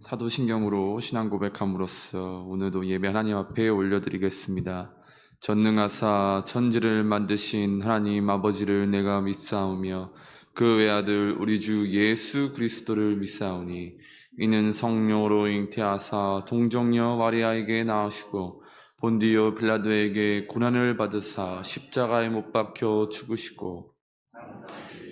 타도신경으로 신앙 고백함으로써 오늘도 예배 하나님 앞에 올려드리겠습니다. 전능하사 천지를 만드신 하나님 아버지를 내가 믿사오며 그 외아들 우리 주 예수 그리스도를 믿사오니 이는 성령으로 잉태하사 동정녀 마리아에게 낳으시고 본디오 빌라도에게 고난을 받으사 십자가에 못 박혀 죽으시고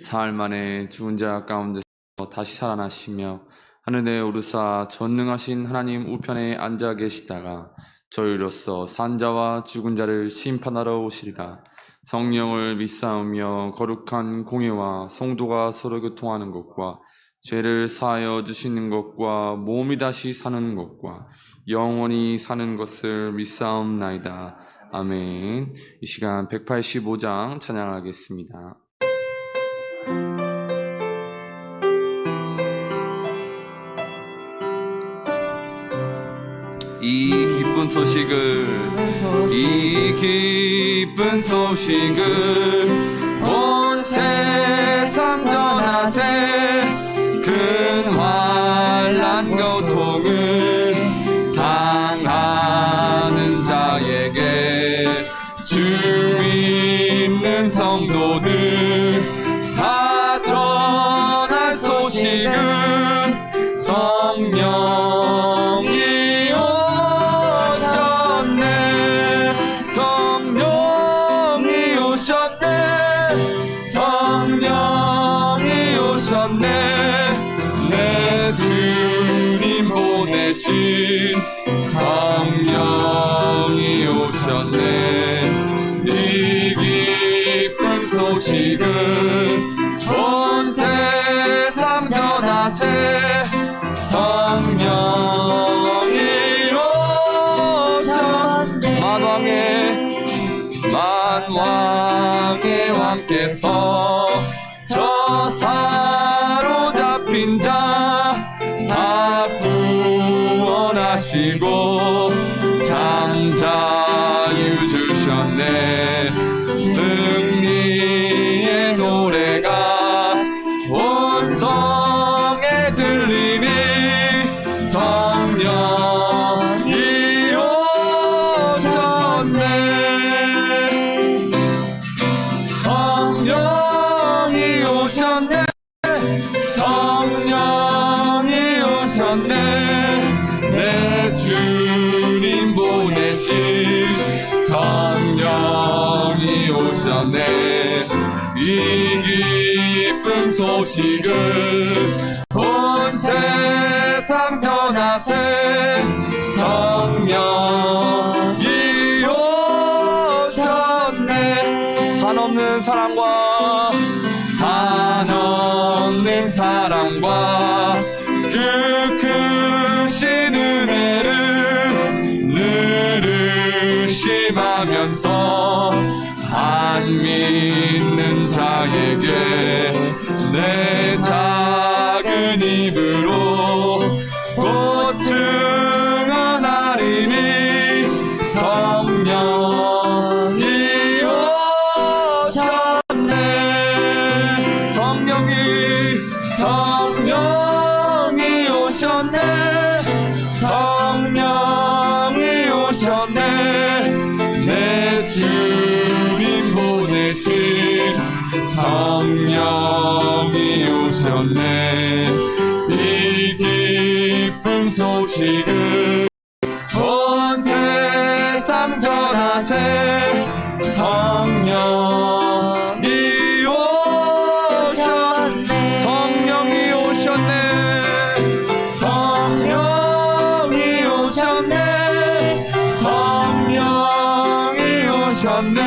사흘 만에 죽은 자 가운데서 다시 살아나시며 하늘에 오르사 전능하신 하나님 우편에 앉아 계시다가 저희로서 산자와 죽은 자를 심판하러 오시리라. 성령을 믿사오며 거룩한 공예와 성도가 서로 교통하는 것과 죄를 사하여 주시는 것과 몸이 다시 사는 것과 영원히 사는 것을 믿사옵나이다. 아멘. 이 시간 185장 찬양하겠습니다. 이 기쁜 소식을 온 세상 전하세. 큰 환난 고통을 당하는 자에게 주 믿는 성도들 다 전할 소식은 성령이 내 주님 보내신 성령이 오셨네. 이 기쁜 소식은 온 세상 전하세. 성령이 오셨네. 만왕의 왕께서 저 사로잡힌 자 다 구원하시고 잠자유 주셨네. 승리의 노래가 온 성에 들리니 성령이 오셨네. 성령이 오셨네. 성령이 오셨네. 내 주님 보내신 성령이 오셨네. 이 기쁜 소식을 온 세상 전하세. 성령이 오셨네. 한없는 사랑과 그 크신 은혜를 늘 의심하면서 안 믿는 자에게 내 작은 입으로 곧 증언하리니 성령이 오셨네. 성령이 오셨네. 성령이 오셨네. 내 주님 보내신 성령이 오셨네. 이 기쁜 소식을 온 세상 전하세. 성령이 오셨네. 성령이 오셨네. 성령이 오셨네. 성령이 오셨네.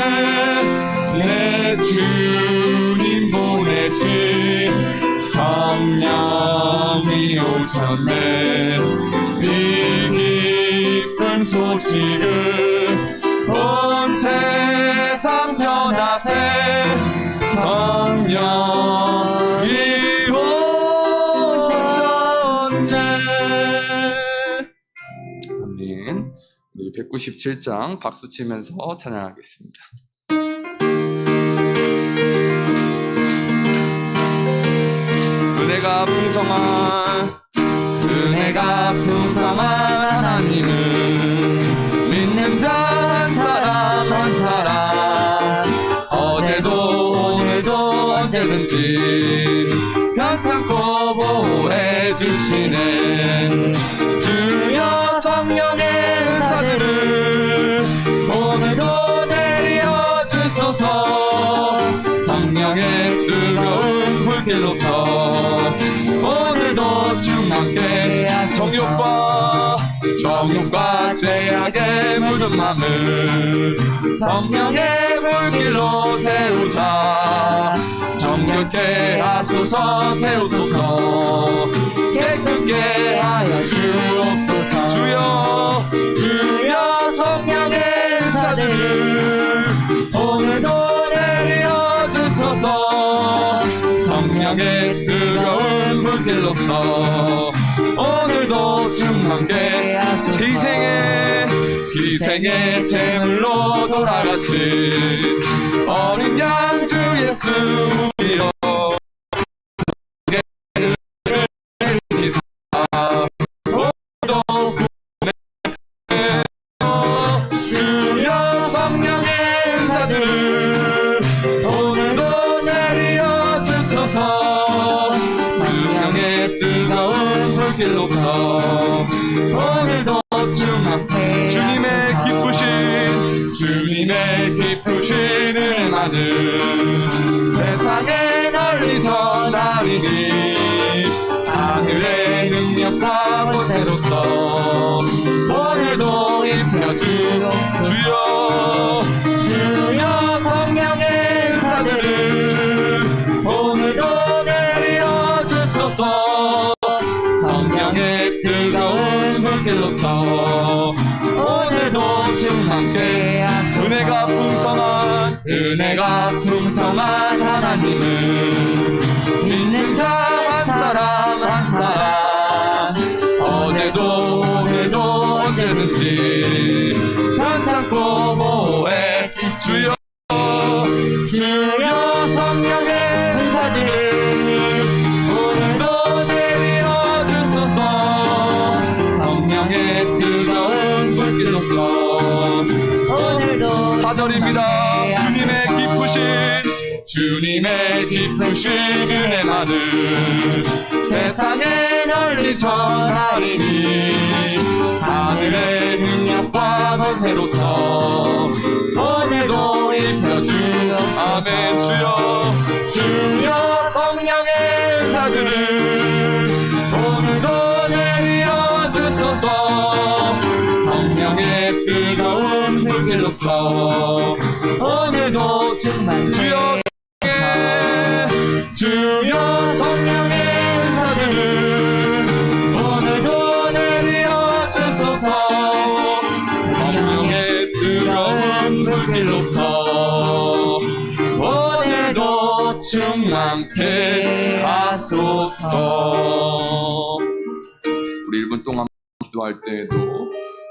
내 주님 보내신 성령이 오셨네. 이 기쁜 소식을 온 세상 전하세. 성령이 오셨네. 아멘. 197장 박수 치면서 찬양하겠습니다. 은혜가 주신 편찮고 보호해 주시는 주여 성령의 은사들을 오늘도 내려 주소서. 성령의 뜨거운 불길로서 오늘도 충만케 정욕과 죄악에 묻은 맘을 성령의 불길로 태우사 정결케 하소서. 태우소서. 깨끗게 하여 주옵소서. 주여 성령의 은사들을 오늘도 내려 주소서. 성령의 뜨거운 불길로서 오늘도 충만케 희생의 제물로 돌아가신 어린 양주 예수여 주여 성령의 은사들을 오늘도 내려 주소서. 성령의 뜨거운 불길로서 오늘도 충만케 주님의 기쁘신 은혜만을 세상에 널리 전하리니 하늘의 능력과 권세로서 오늘도 입혀주 주여 성령의 은사들을 오늘도 내려 주소서. 성령의 뜨거운 불길로서 오늘도 충만케 은혜가 풍성한 하나님을 믿는 자 한 사람 어제도 오늘도 언제든지 편찮고 보호해 주여 성령의 은사들을 오늘도 내려 주소서. 성령의 뜨거운 불길로서 오늘도 4절입니다. 주님의 기쁘신 은혜만을 세상에 널리 전하리니 하늘의 능력과 권세로서 오늘도 입혀주 아멘. 주여 성령의 은사들을 오늘도 내려 주소서. 성령의 뜨거운 불길로서 오늘도 주여 성령의 은사들을 오늘도 내려 주소서. 성령의 뜨거운 불길로서 오늘도 충만케 하소서. 우리 1분 동안 기도할 때에도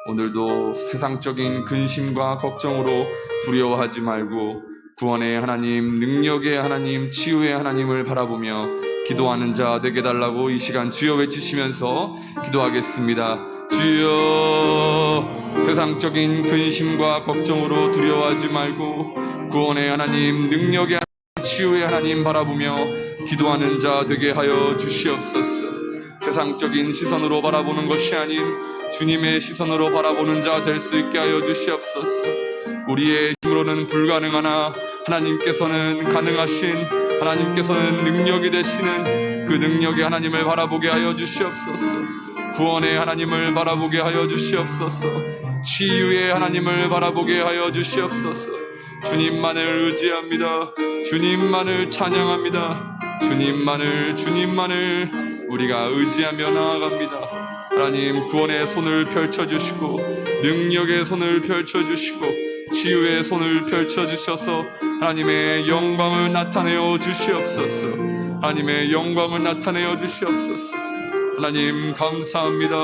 오늘도 세상적인 근심과 걱정으로 두려워하지 말고 구원의 하나님, 능력의 하나님, 치유의 하나님을 바라보며 기도하는 자 되게 달라고 이 시간 주여 외치시면서 기도하겠습니다. 주여, 세상적인 근심과 걱정으로 두려워하지 말고 구원의 하나님, 능력의 하나님, 치유의 하나님 바라보며 기도하는 자 되게 하여 주시옵소서. 세상적인 시선으로 바라보는 것이 아닌 주님의 시선으로 바라보는 자 될 수 있게 하여 주시옵소서. 우리의 힘으로는 불가능하나 하나님께서는 가능하신, 하나님께서는 능력이 되시는 그 능력의 하나님을 바라보게 하여 주시옵소서. 구원의 하나님을 바라보게 하여 주시옵소서. 치유의 하나님을 바라보게 하여 주시옵소서. 주님만을 의지합니다. 주님만을 찬양합니다. 주님만을 우리가 의지하며 나아갑니다. 하나님, 구원의 손을 펼쳐주시고 능력의 손을 펼쳐주시고 치유의 손을 펼쳐주셔서 하나님의 영광을 나타내어 주시옵소서. 하나님의 영광을 나타내어 주시옵소서. 하나님 감사합니다.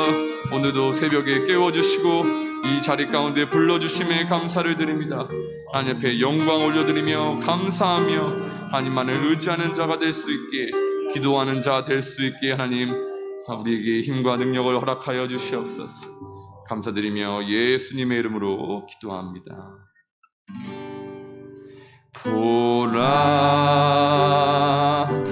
오늘도 새벽에 깨워주시고 이 자리 가운데 불러주심에 감사를 드립니다. 하나님 앞에 영광 올려드리며 감사하며 하나님만을 의지하는 자가 될 수 있게, 기도하는 자 될 수 있게 하나님 우리에게 힘과 능력을 허락하여 주시옵소서. 감사드리며 예수님의 이름으로 기도합니다. 보라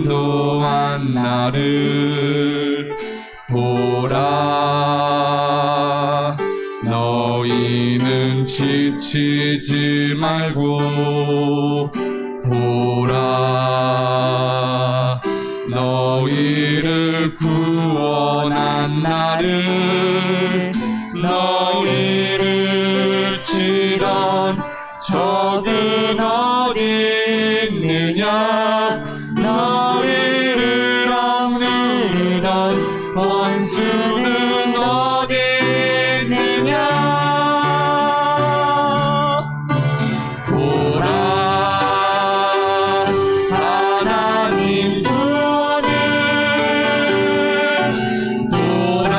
인도한 나를 보라. 너희는 지치지 말고 보라. 너희를 구원한 나를, 너희를 치던 적은 어디 있느냐. 너희를 억누르던 원수는 어디 있느냐. 보라, 하나님 구원을. 보라,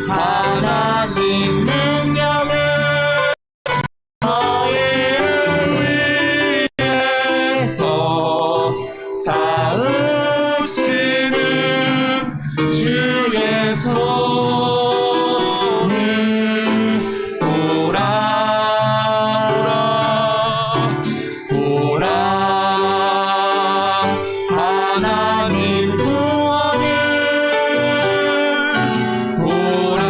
하나님 능력을. 너희를 위해서 쌓으시는 주의 손을 보라. 보라, 하나님 구원을. 보라,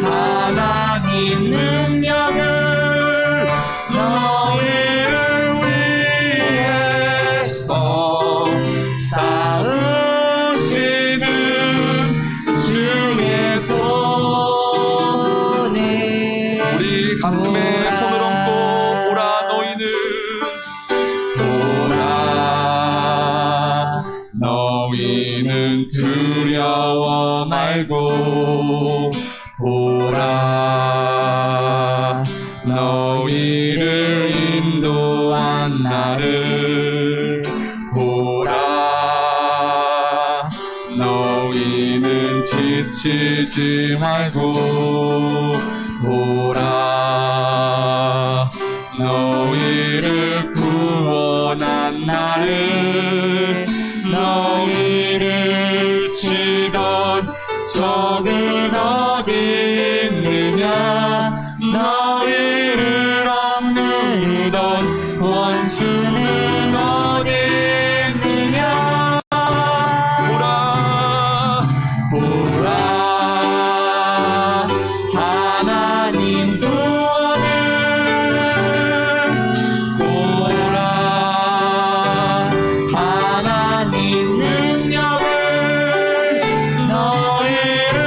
하나님 능력을. 너희를 위해서 쌓으시는 주의 손을. 우리 가슴에 손을 얹고 보라. 너희는 보라. 너희는 두려워 말고 보라. 너희를 인도한 나를 보라. 너희는 지치지 말고 보라. 너희를 구원한 나를, 너희를 치던 적은 어디 있느냐. 너희를 억누르던 원수는 어디 있느냐. 보라, 보라, 하나님 구원을. 보라, 하나님 능력을. 너희를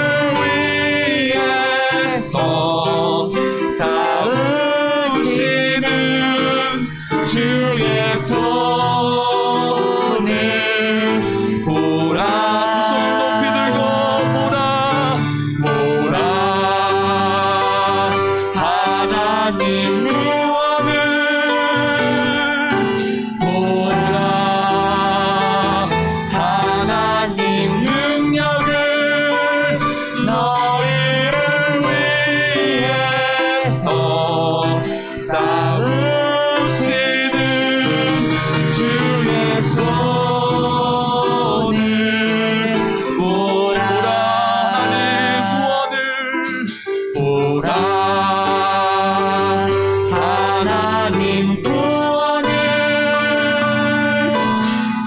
위해서 쌓으시는 주의 손을 보라. 두 손 높이 들고 보라. 보라, 하나님 구원을. 보라, 하나님 능력을. 너희를 위해서 쌓으시는 주의 손을 보라. 하나님 구원을. 보라, 하나님 구원을.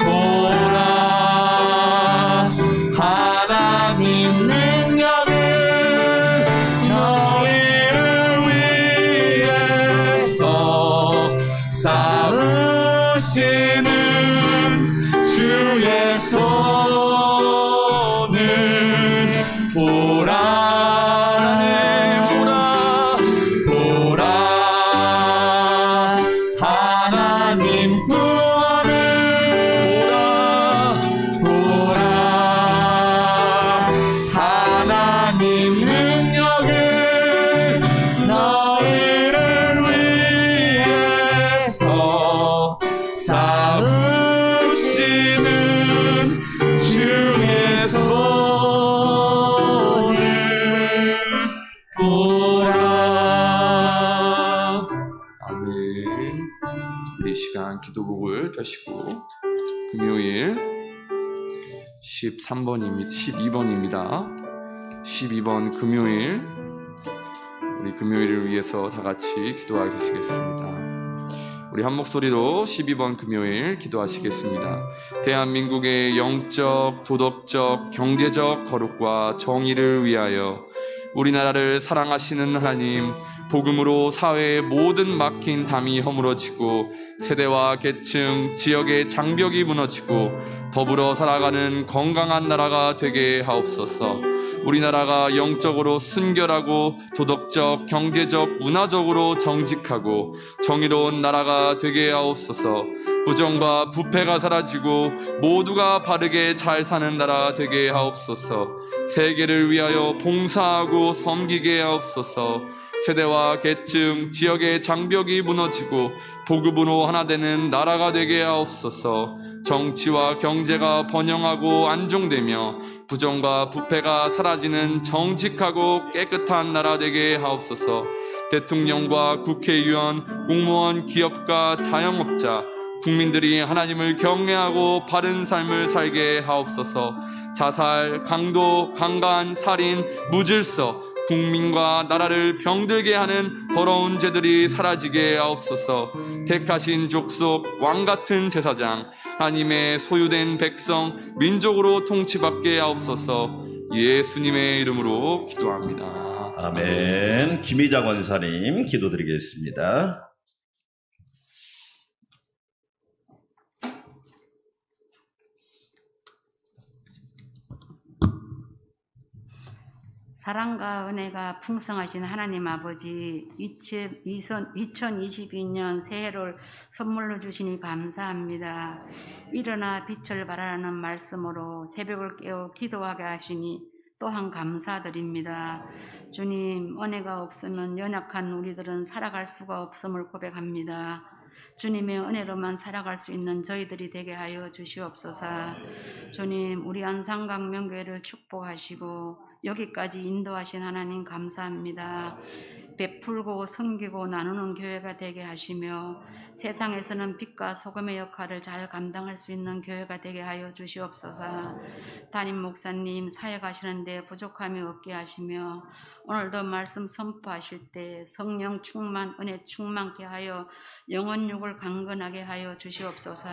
보라, 하나님 능력을. 너희를 위해서 쌓으시는 주의 손을 보라. 보라, 하나님 구원을. 보라, 하나님 능력을. 너희를 위해서 쌓으시는 주의 손을 보라. 아멘. 우리 시간 기도복을 펴시고 금요일 12번입니다. 12번 금요일, 우리 금요일을 위해서 다 같이 기도하시겠습니다. 우리 한 목소리로 12번 금요일 기도하시겠습니다. 대한민국의 영적, 도덕적, 경제적 거룩과 정의를 위하여 우리나라를 사랑하시는 하나님, 복음으로 사회의 모든 막힌 담이 허물어지고 세대와 계층, 지역의 장벽이 무너지고 더불어 살아가는 건강한 나라가 되게 하옵소서. 우리나라가 영적으로 순결하고 도덕적, 경제적, 문화적으로 정직하고 정의로운 나라가 되게 하옵소서. 부정과 부패가 사라지고 모두가 바르게 잘 사는 나라 되게 하옵소서. 세계를 위하여 봉사하고 섬기게 하옵소서. 세대와 계층, 지역의 장벽이 무너지고 복음으로 하나 되는 나라가 되게 하옵소서. 정치와 경제가 번영하고 안정되며 부정과 부패가 사라지는 정직하고 깨끗한 나라 되게 하옵소서. 대통령과 국회의원, 공무원, 기업가, 자영업자, 국민들이 하나님을 경외하고 바른 삶을 살게 하옵소서. 자살, 강도, 강간, 살인, 무질서, 국민과 나라를 병들게 하는 더러운 죄들이 사라지게 하옵소서. 택하신 족속, 왕같은 제사장, 하나님의 소유된 백성, 민족으로 통치받게 하옵소서. 예수님의 이름으로 기도합니다. 아멘. 김희자 권사님 기도드리겠습니다. 사랑과 은혜가 풍성하신 하나님 아버지, 2022년 새해를 선물로 주시니 감사합니다. 일어나 빛을 발하라는 말씀으로 새벽을 깨워 기도하게 하시니 또한 감사드립니다. 주님, 은혜가 없으면 연약한 우리들은 살아갈 수가 없음을 고백합니다. 주님의 은혜로만 살아갈 수 있는 저희들이 되게 하여 주시옵소서. 주님, 우리 안산강명교회를 축복하시고 여기까지 인도하신 하나님 감사합니다. 베풀고 섬기고 나누는 교회가 되게 하시며 세상에서는 빛과 소금의 역할을 잘 감당할 수 있는 교회가 되게 하여 주시옵소서. 담임 목사님 사역하시는데 부족함이 없게 하시며 오늘도 말씀 선포하실 때 성령 충만, 은혜 충만케 하여 영혼육을 강건하게 하여 주시옵소서.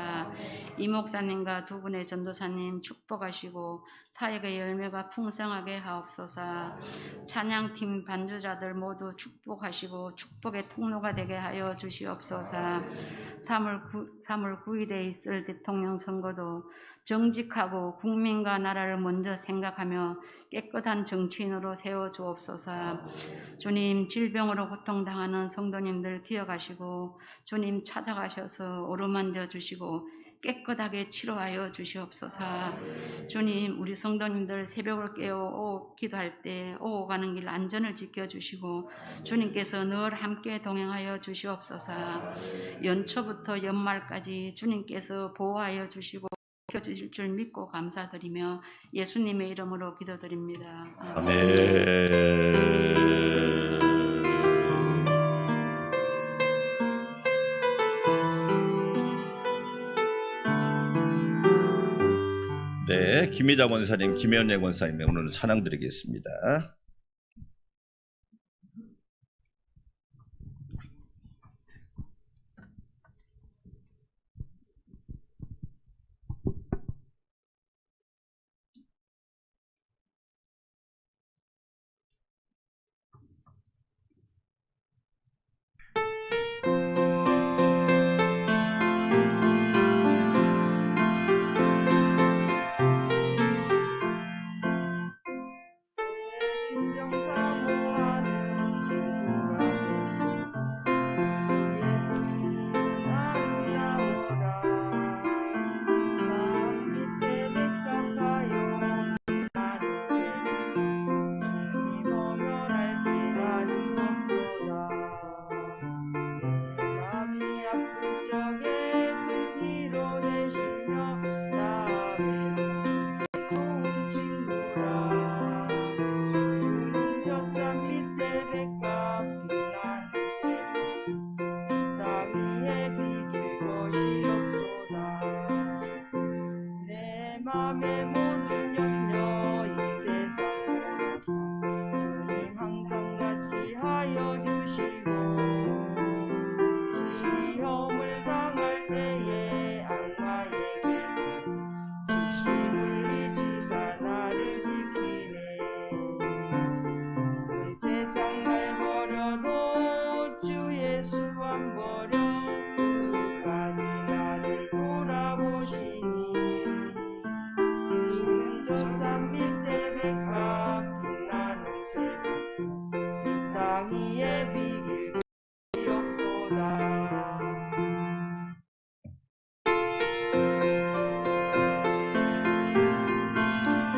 이 목사님과 두 분의 전도사님 축복하시고 사역의 열매가 풍성하게 하옵소서. 찬양팀 반주자들 모두 축복하시고 축복의 통로가 되게 하여 주시옵소서. 3월 9일에 있을 대통령 선거도 정직하고 국민과 나라를 먼저 생각하며 깨끗한 정치인으로 세워주옵소서. 주님, 질병으로 고통당하는 성도님들 기억하시고 주님 찾아가셔서 어루만져 주시고 깨끗하게 치료하여 주시옵소서. 주님, 우리 성도님들 새벽을 깨어 기도할 때 오고 가는 길 안전을 지켜주시고 주님께서 늘 함께 동행하여 주시옵소서. 연초부터 연말까지 주님께서 보호하여 주시고 지켜주실 줄 믿고 감사드리며 예수님의 이름으로 기도드립니다. 아멘. 네, 김희자 권사님, 김현애 권사님 오늘 찬양 드리겠습니다.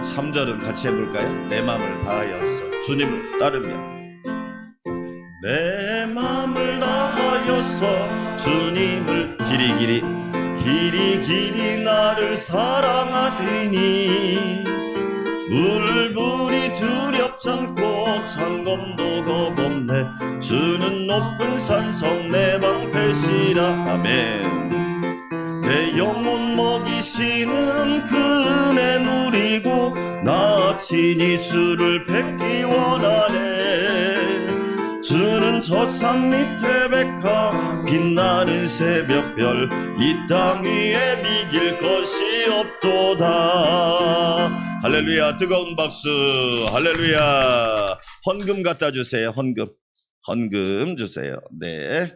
3절은 같이 해볼까요? 내 마음을 다하여서 주님을 따르며, 내 마음을 다하여서 주님을 길이 나를 사랑하리니 물불이 두렵지 않고 창검도 겁없네. 주는 높은 산성 내 방패시라. 아멘. 내 영혼 먹이시는 그 은혜 누리고 나 친히 주를 뵙기 원하네. 주는 저 산 밑에 백화 빛나는 새벽별 이 땅 위에 비길 것이 없도다. 할렐루야. 뜨거운 박수. 할렐루야. 헌금 갖다 주세요. 헌금 주세요. 네.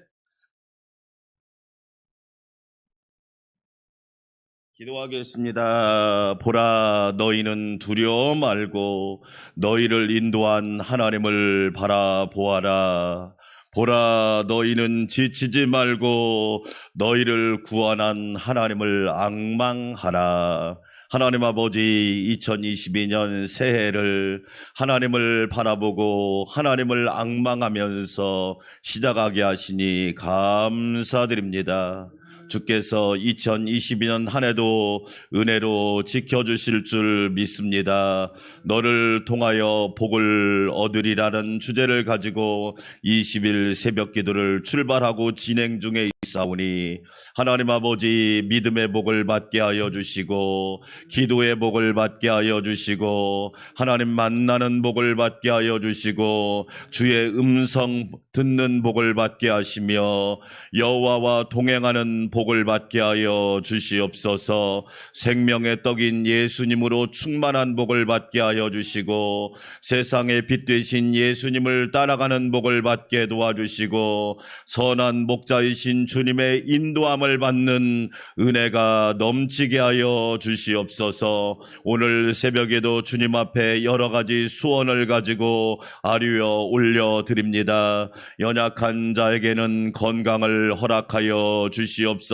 기도하겠습니다. 보라, 너희는 두려워 말고 너희를 인도한 하나님을 바라보아라. 보라, 너희는 지치지 말고 너희를 구원한 하나님을 앙망하라. 하나님 아버지, 2022년 새해를 하나님을 바라보고 하나님을 앙망하면서 시작하게 하시니 감사드립니다. 주께서 2022년 한 해도 은혜로 지켜주실 줄 믿습니다. 너를 통하여 복을 얻으리라는 주제를 가지고 20일 새벽 기도를 출발하고 진행 중에 있사오니 하나님 아버지, 믿음의 복을 받게 하여 주시고 기도의 복을 받게 하여 주시고 하나님 만나는 복을 받게 하여 주시고 주의 음성 듣는 복을 받게 하시며 여호와와 동행하는 복을 받게 하여 주시옵소서. 생명의 떡인 예수님으로 충만한 복을 받게 하여 주시고 세상의 빛 되신 예수님을 따라가는 복을 받게 도와주시고 선한 목자이신 주님의 인도함을 받는 은혜가 넘치게 하여 주시옵소서. 오늘 새벽에도 주님 앞에 여러 가지 소원을 가지고 아뢰어 올려드립니다. 연약한 자에게는 건강을 허락하여 주시옵소서.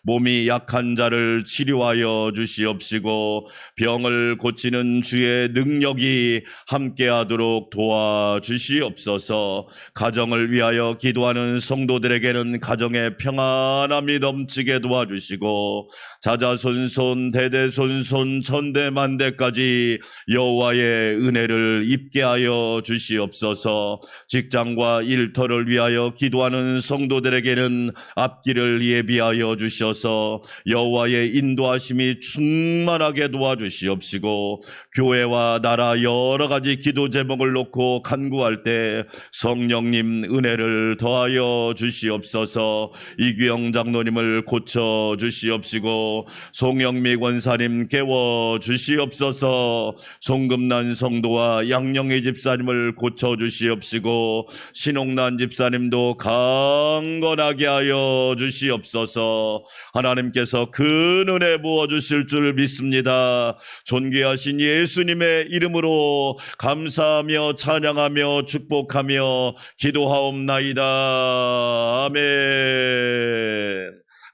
몸이 약한 자를 치료하여 주시옵시고 병을 고치는 주의 능력이 함께하도록 도와주시옵소서. 가정을 위하여 기도하는 성도들에게는 가정의 평안함이 넘치게 도와주시고 자자손손 대대손손 천대만대까지 여호와의 은혜를 입게 하여 주시옵소서. 직장과 일터를 위하여 기도하는 성도들에게는 앞길을 예비하여 주셔서 여호와의 인도하심이 충만하게 도와주시옵시고 교회와 나라 여러 가지 기도 제목을 놓고 간구할 때 성령님 은혜를 더하여 주시옵소서. 이규영 장로님을 고쳐 주시옵시고 송영미 권사님 깨워 주시옵소서. 송금난 성도와 양영희 집사님을 고쳐 주시옵시고 신옥난 집사님도 강건하게 하여 주시옵소서. 하나님께서 큰 은혜 부어주실 줄 믿습니다. 존귀하신 예수님의 이름으로 감사하며 찬양하며 축복하며 기도하옵나이다. 아멘.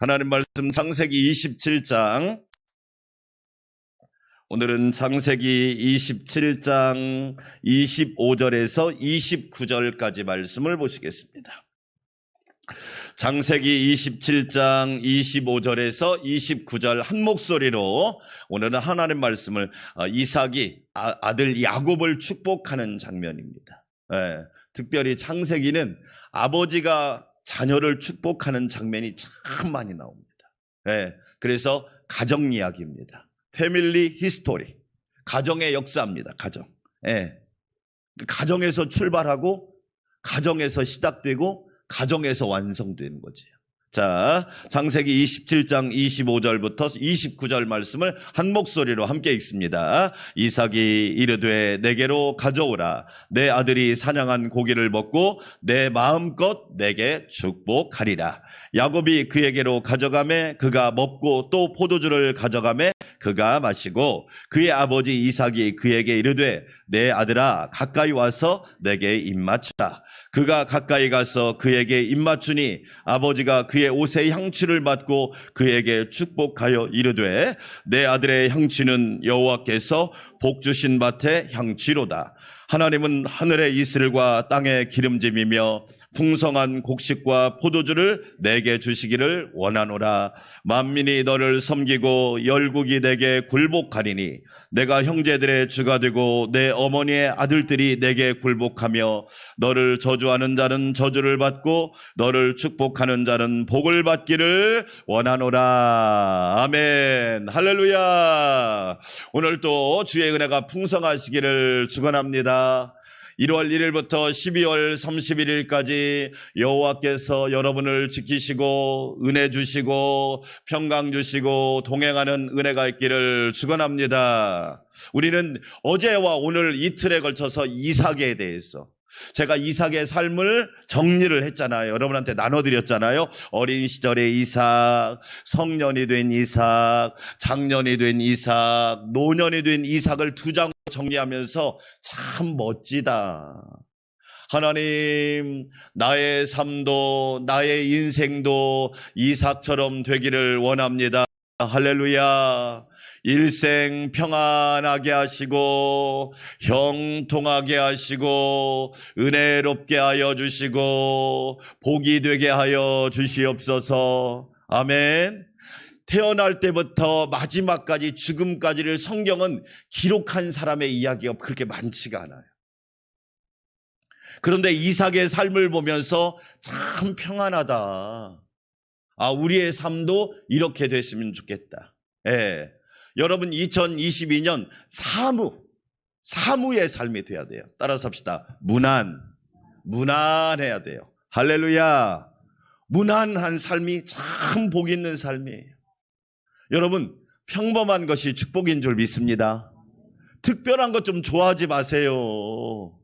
하나님 말씀 창세기 27장, 오늘은 창세기 27장 25절에서 29절까지 말씀을 보시겠습니다. 창세기 27장 25절에서 29절 한 목소리로 오늘은 하나님 말씀을 이삭이 아들 야곱을 축복하는 장면입니다. 특별히 창세기는 아버지가 자녀를 축복하는 장면이 참 많이 나옵니다. 그래서 가정 이야기입니다. 패밀리 히스토리, 가정의 역사입니다. 가정. 가정에서 출발하고 가정에서 시작되고 가정에서 완성되는 거지요. 자, 창세기 27장 25절부터 29절 말씀을 한 목소리로 함께 읽습니다. 이삭이 이르되 내게로 가져오라. 내 아들이 사냥한 고기를 먹고 내 마음껏 내게 축복하리라. 야곱이 그에게로 가져가매 그가 먹고 또 포도주를 가져가매 그가 마시고 그의 아버지 이삭이 그에게 이르되 내 아들아 가까이 와서 내게 입맞추라. 그가 가까이 가서 그에게 입맞추니 아버지가 그의 옷에 향취를 맡고 그에게 축복하여 이르되 내 아들의 향취는 여호와께서 복 주신 밭의 향취로다. 하나님은 하늘의 이슬과 땅의 기름짐이며 풍성한 곡식과 포도주를 내게 주시기를 원하노라. 만민이 너를 섬기고 열국이 내게 굴복하리니 내가 형제들의 주가 되고 내 어머니의 아들들이 내게 굴복하며 너를 저주하는 자는 저주를 받고 너를 축복하는 자는 복을 받기를 원하노라. 아멘. 할렐루야. 오늘도 주의 은혜가 풍성하시기를 축원합니다. 1월 1일부터 12월 31일까지 여호와께서 여러분을 지키시고 은혜 주시고 평강 주시고 동행하는 은혜가 있기를 축원합니다. 우리는 어제와 오늘 이틀에 걸쳐서 이삭에 대해서 제가 이삭의 삶을 정리를 했잖아요. 여러분한테 나눠드렸잖아요. 어린 시절의 이삭, 성년이 된 이삭, 장년이 된 이삭, 노년이 된 이삭을 2장 정리하면서 참 멋지다. 하나님, 나의 삶도 나의 인생도 이삭처럼 되기를 원합니다. 할렐루야. 일생 평안하게 하시고 형통하게 하시고 은혜롭게 하여 주시고 복이 되게 하여 주시옵소서. 아멘. 태어날 때부터 마지막까지 죽음까지를 성경은 기록한 사람의 이야기가 그렇게 많지가 않아요. 그런데 이삭의 삶을 보면서 참 평안하다. 아, 우리의 삶도 이렇게 됐으면 좋겠다. 예. 여러분 2022년 사무의 삶이 돼야 돼요. 따라서 합시다. 무난해야 돼요. 할렐루야. 무난한 삶이 참 복 있는 삶이에요. 여러분 평범한 것이 축복인 줄 믿습니다. 특별한 것 좀 좋아하지 마세요.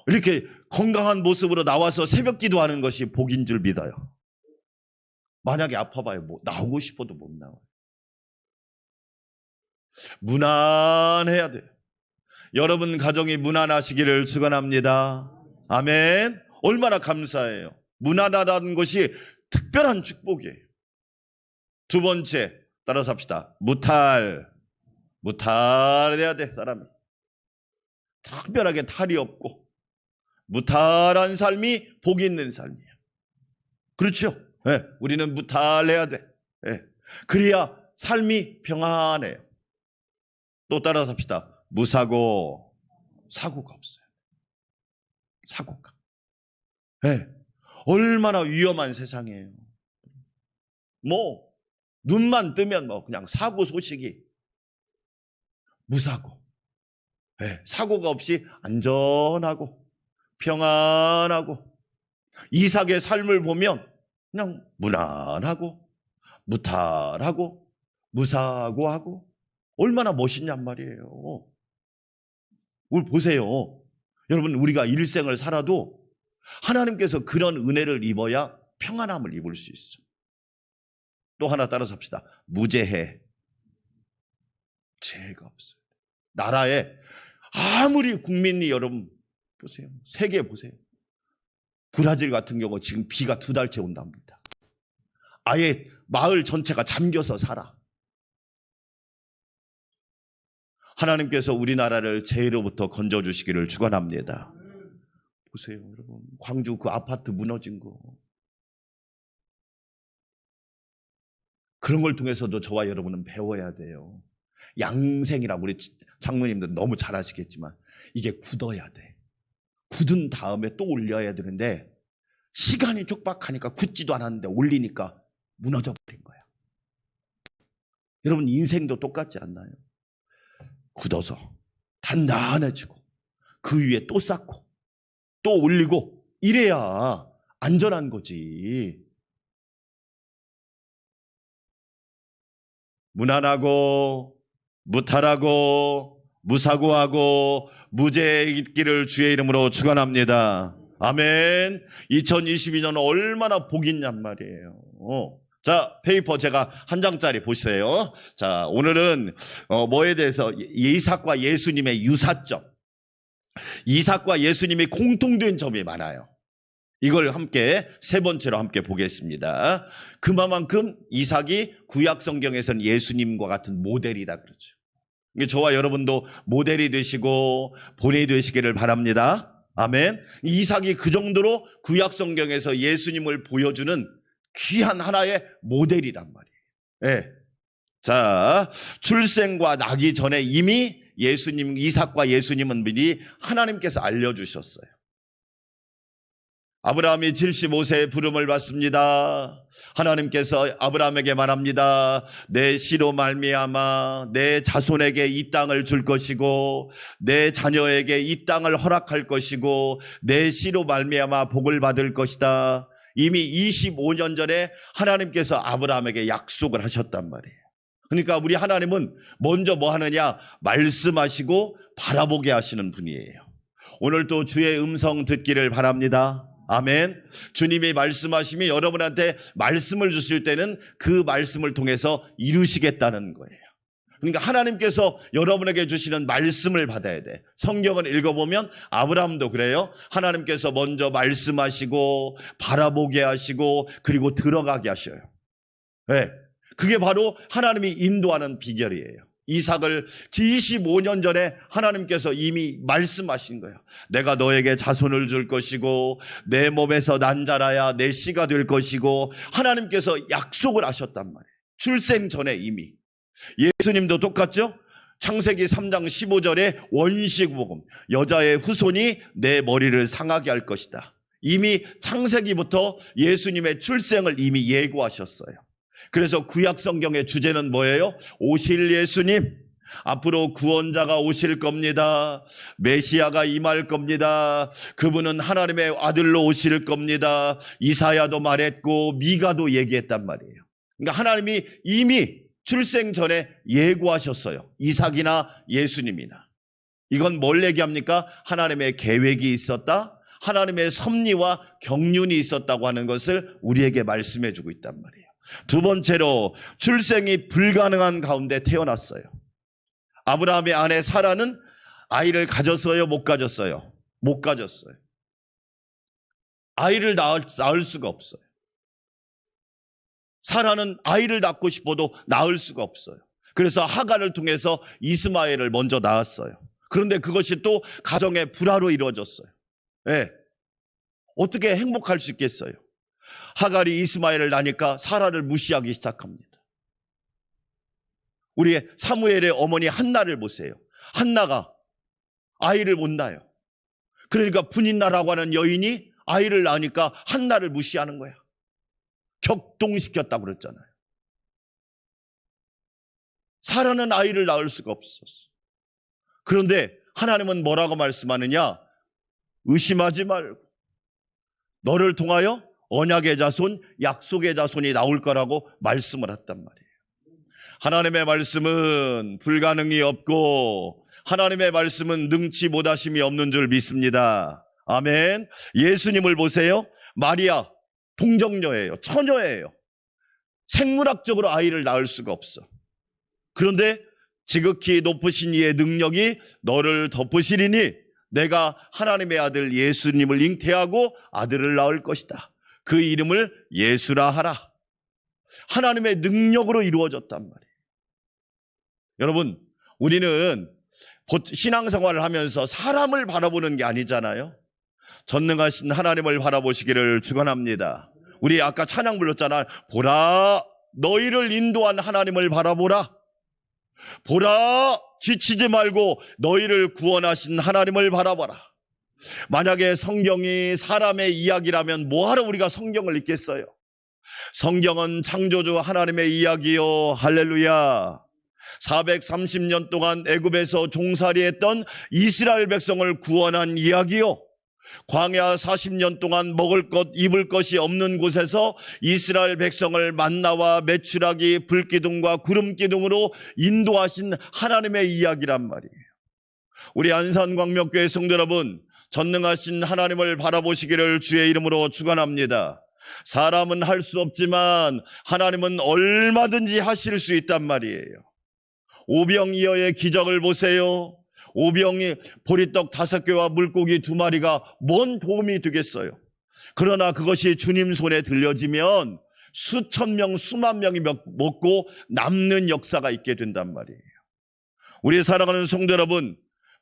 이렇게 건강한 모습으로 나와서 새벽 기도하는 것이 복인 줄 믿어요. 만약에 아파봐요. 뭐 나오고 싶어도 못 나와요. 무난해야 돼요. 여러분 가정이 무난하시기를 축원합니다. 아멘. 얼마나 감사해요. 무난하다는 것이 특별한 축복이에요. 2번째, 따라서 합시다. 무탈해야 돼, 사람이. 특별하게 탈이 없고 무탈한 삶이 복 있는 삶이에요. 그렇죠? 네, 우리는 무탈해야 돼. 네. 그래야 삶이 평안해요. 또 따라서 합시다. 무사고, 사고가 없어요. 사고가. 네. 얼마나 위험한 세상이에요. 눈만 뜨면 그냥 사고 소식이. 무사고. 네. 사고가 없이 안전하고, 평안하고. 이삭의 삶을 보면 그냥 무난하고, 무탈하고, 무사고하고, 얼마나 멋있냔 말이에요. 오늘 보세요. 여러분, 우리가 일생을 살아도 하나님께서 그런 은혜를 입어야 평안함을 입을 수 있어. 또 하나 따라서 합시다. 무죄해. 죄가 없어요. 나라에 아무리 국민이 여러분 보세요. 세계 보세요. 브라질 같은 경우 지금 비가 2달째 온답니다. 아예 마을 전체가 잠겨서 살아. 하나님께서 우리나라를 죄로부터 건져주시기를 축원합니다. 보세요, 여러분. 광주 그 아파트 무너진 거. 그런 걸 통해서도 저와 여러분은 배워야 돼요. 양생이라고 우리 장로님들 너무 잘 아시겠지만 이게 굳어야 돼. 굳은 다음에 또 올려야 되는데 시간이 촉박하니까 굳지도 않았는데 올리니까 무너져 버린 거야. 여러분 인생도 똑같지 않나요? 굳어서 단단해지고 그 위에 또 쌓고 또 올리고 이래야 안전한 거지. 무난하고 무탈하고 무사고하고 무죄의 있기를 주의 이름으로 축원합니다. 아멘. 2022년은 얼마나 복 있냔 말이에요. 자, 페이퍼 제가 한 장짜리 보세요. 자, 오늘은 뭐에 대해서 이삭과 예수님의 유사점. 이삭과 예수님이 공통된 점이 많아요. 이걸 함께 세 번째로 함께 보겠습니다. 그만큼 이삭이 구약 성경에서는 예수님과 같은 모델이다 그러죠. 저와 여러분도 모델이 되시고 본이 되시기를 바랍니다. 아멘. 이삭이 그 정도로 구약 성경에서 예수님을 보여주는 귀한 하나의 모델이란 말이에요. 네. 자, 출생과 나기 전에 이미 이삭과 예수님은 미리 하나님께서 알려주셨어요. 아브라함이 75세의 부름을 받습니다. 하나님께서 아브라함에게 말합니다. 내 씨로 말미암아 내 자손에게 이 땅을 줄 것이고 내 자녀에게 이 땅을 허락할 것이고 내 씨로 말미암아 복을 받을 것이다. 이미 25년 전에 하나님께서 아브라함에게 약속을 하셨단 말이에요. 그러니까 우리 하나님은 먼저 뭐 하느냐? 말씀하시고 바라보게 하시는 분이에요. 오늘도 주의 음성 듣기를 바랍니다. 아멘. 주님이 말씀하시면 여러분한테 말씀을 주실 때는 그 말씀을 통해서 이루시겠다는 거예요. 그러니까 하나님께서 여러분에게 주시는 말씀을 받아야 돼. 성경을 읽어보면 아브라함도 그래요. 하나님께서 먼저 말씀하시고 바라보게 하시고 그리고 들어가게 하셔요. 네. 그게 바로 하나님이 인도하는 비결이에요. 이삭을 25년 전에 하나님께서 이미 말씀하신 거예요. 내가 너에게 자손을 줄 것이고 내 몸에서 난 자라야 내 씨가 될 것이고 하나님께서 약속을 하셨단 말이에요. 출생 전에 이미. 예수님도 똑같죠? 창세기 3장 15절에 원시복음, 여자의 후손이 내 머리를 상하게 할 것이다. 이미 창세기부터 예수님의 출생을 이미 예고하셨어요. 그래서 구약 성경의 주제는 뭐예요? 오실 예수님, 앞으로 구원자가 오실 겁니다. 메시아가 임할 겁니다. 그분은 하나님의 아들로 오실 겁니다. 이사야도 말했고 미가도 얘기했단 말이에요. 그러니까 하나님이 이미 출생 전에 예고하셨어요. 이삭이나 예수님이나. 이건 뭘 얘기합니까? 하나님의 계획이 있었다, 하나님의 섭리와 경륜이 있었다고 하는 것을 우리에게 말씀해 주고 있단 말이에요. 두 번째로 출생이 불가능한 가운데 태어났어요. 아브라함의 아내 사라는 아이를 가졌어요? 못 가졌어요? 못 가졌어요. 아이를 낳을 수가 없어요. 사라는 아이를 낳고 싶어도 낳을 수가 없어요. 그래서 하갈을 통해서 이스마엘을 먼저 낳았어요. 그런데 그것이 또 가정의 불화로 이루어졌어요. 네. 어떻게 행복할 수 있겠어요? 하갈이 이스마엘을 낳으니까 사라를 무시하기 시작합니다. 우리 사무엘의 어머니 한나를 보세요. 한나가 아이를 못 낳아요. 그러니까 분인나라고 하는 여인이 아이를 낳으니까 한나를 무시하는 거야. 격동시켰다고 그랬잖아요. 사라는 아이를 낳을 수가 없었어. 그런데 하나님은 뭐라고 말씀하느냐? 의심하지 말고 너를 통하여 언약의 자손, 약속의 자손이 나올 거라고 말씀을 했단 말이에요. 하나님의 말씀은 불가능이 없고 하나님의 말씀은 능치 못하심이 없는 줄 믿습니다. 아멘. 예수님을 보세요. 마리아 동정녀예요. 처녀예요. 생물학적으로 아이를 낳을 수가 없어. 그런데 지극히 높으신 이의 능력이 너를 덮으시리니 내가 하나님의 아들 예수님을 잉태하고 아들을 낳을 것이다. 그 이름을 예수라 하라. 하나님의 능력으로 이루어졌단 말이에요. 여러분, 우리는 신앙생활을 하면서 사람을 바라보는 게 아니잖아요. 전능하신 하나님을 바라보시기를 축원합니다. 우리 아까 찬양 불렀잖아요. 보라, 너희를 인도한 하나님을 바라보라. 보라, 지치지 말고 너희를 구원하신 하나님을 바라봐라. 만약에 성경이 사람의 이야기라면 뭐하러 우리가 성경을 읽겠어요? 성경은 창조주 하나님의 이야기요. 할렐루야. 430년 동안 애굽에서 종살이했던 이스라엘 백성을 구원한 이야기요. 광야 40년 동안 먹을 것 입을 것이 없는 곳에서 이스라엘 백성을 만나와 메추라기 불기둥과 구름기둥으로 인도하신 하나님의 이야기란 말이에요. 우리 안산광명교회 성도 여러분, 전능하신 하나님을 바라보시기를 주의 이름으로 축원합니다. 사람은 할 수 없지만 하나님은 얼마든지 하실 수 있단 말이에요. 오병이어의 기적을 보세요. 오병이 보리떡 5개와 물고기 2마리가 뭔 도움이 되겠어요? 그러나 그것이 주님 손에 들려지면 수천 명, 수만 명이 먹고 남는 역사가 있게 된단 말이에요. 우리 사랑하는 성도 여러분,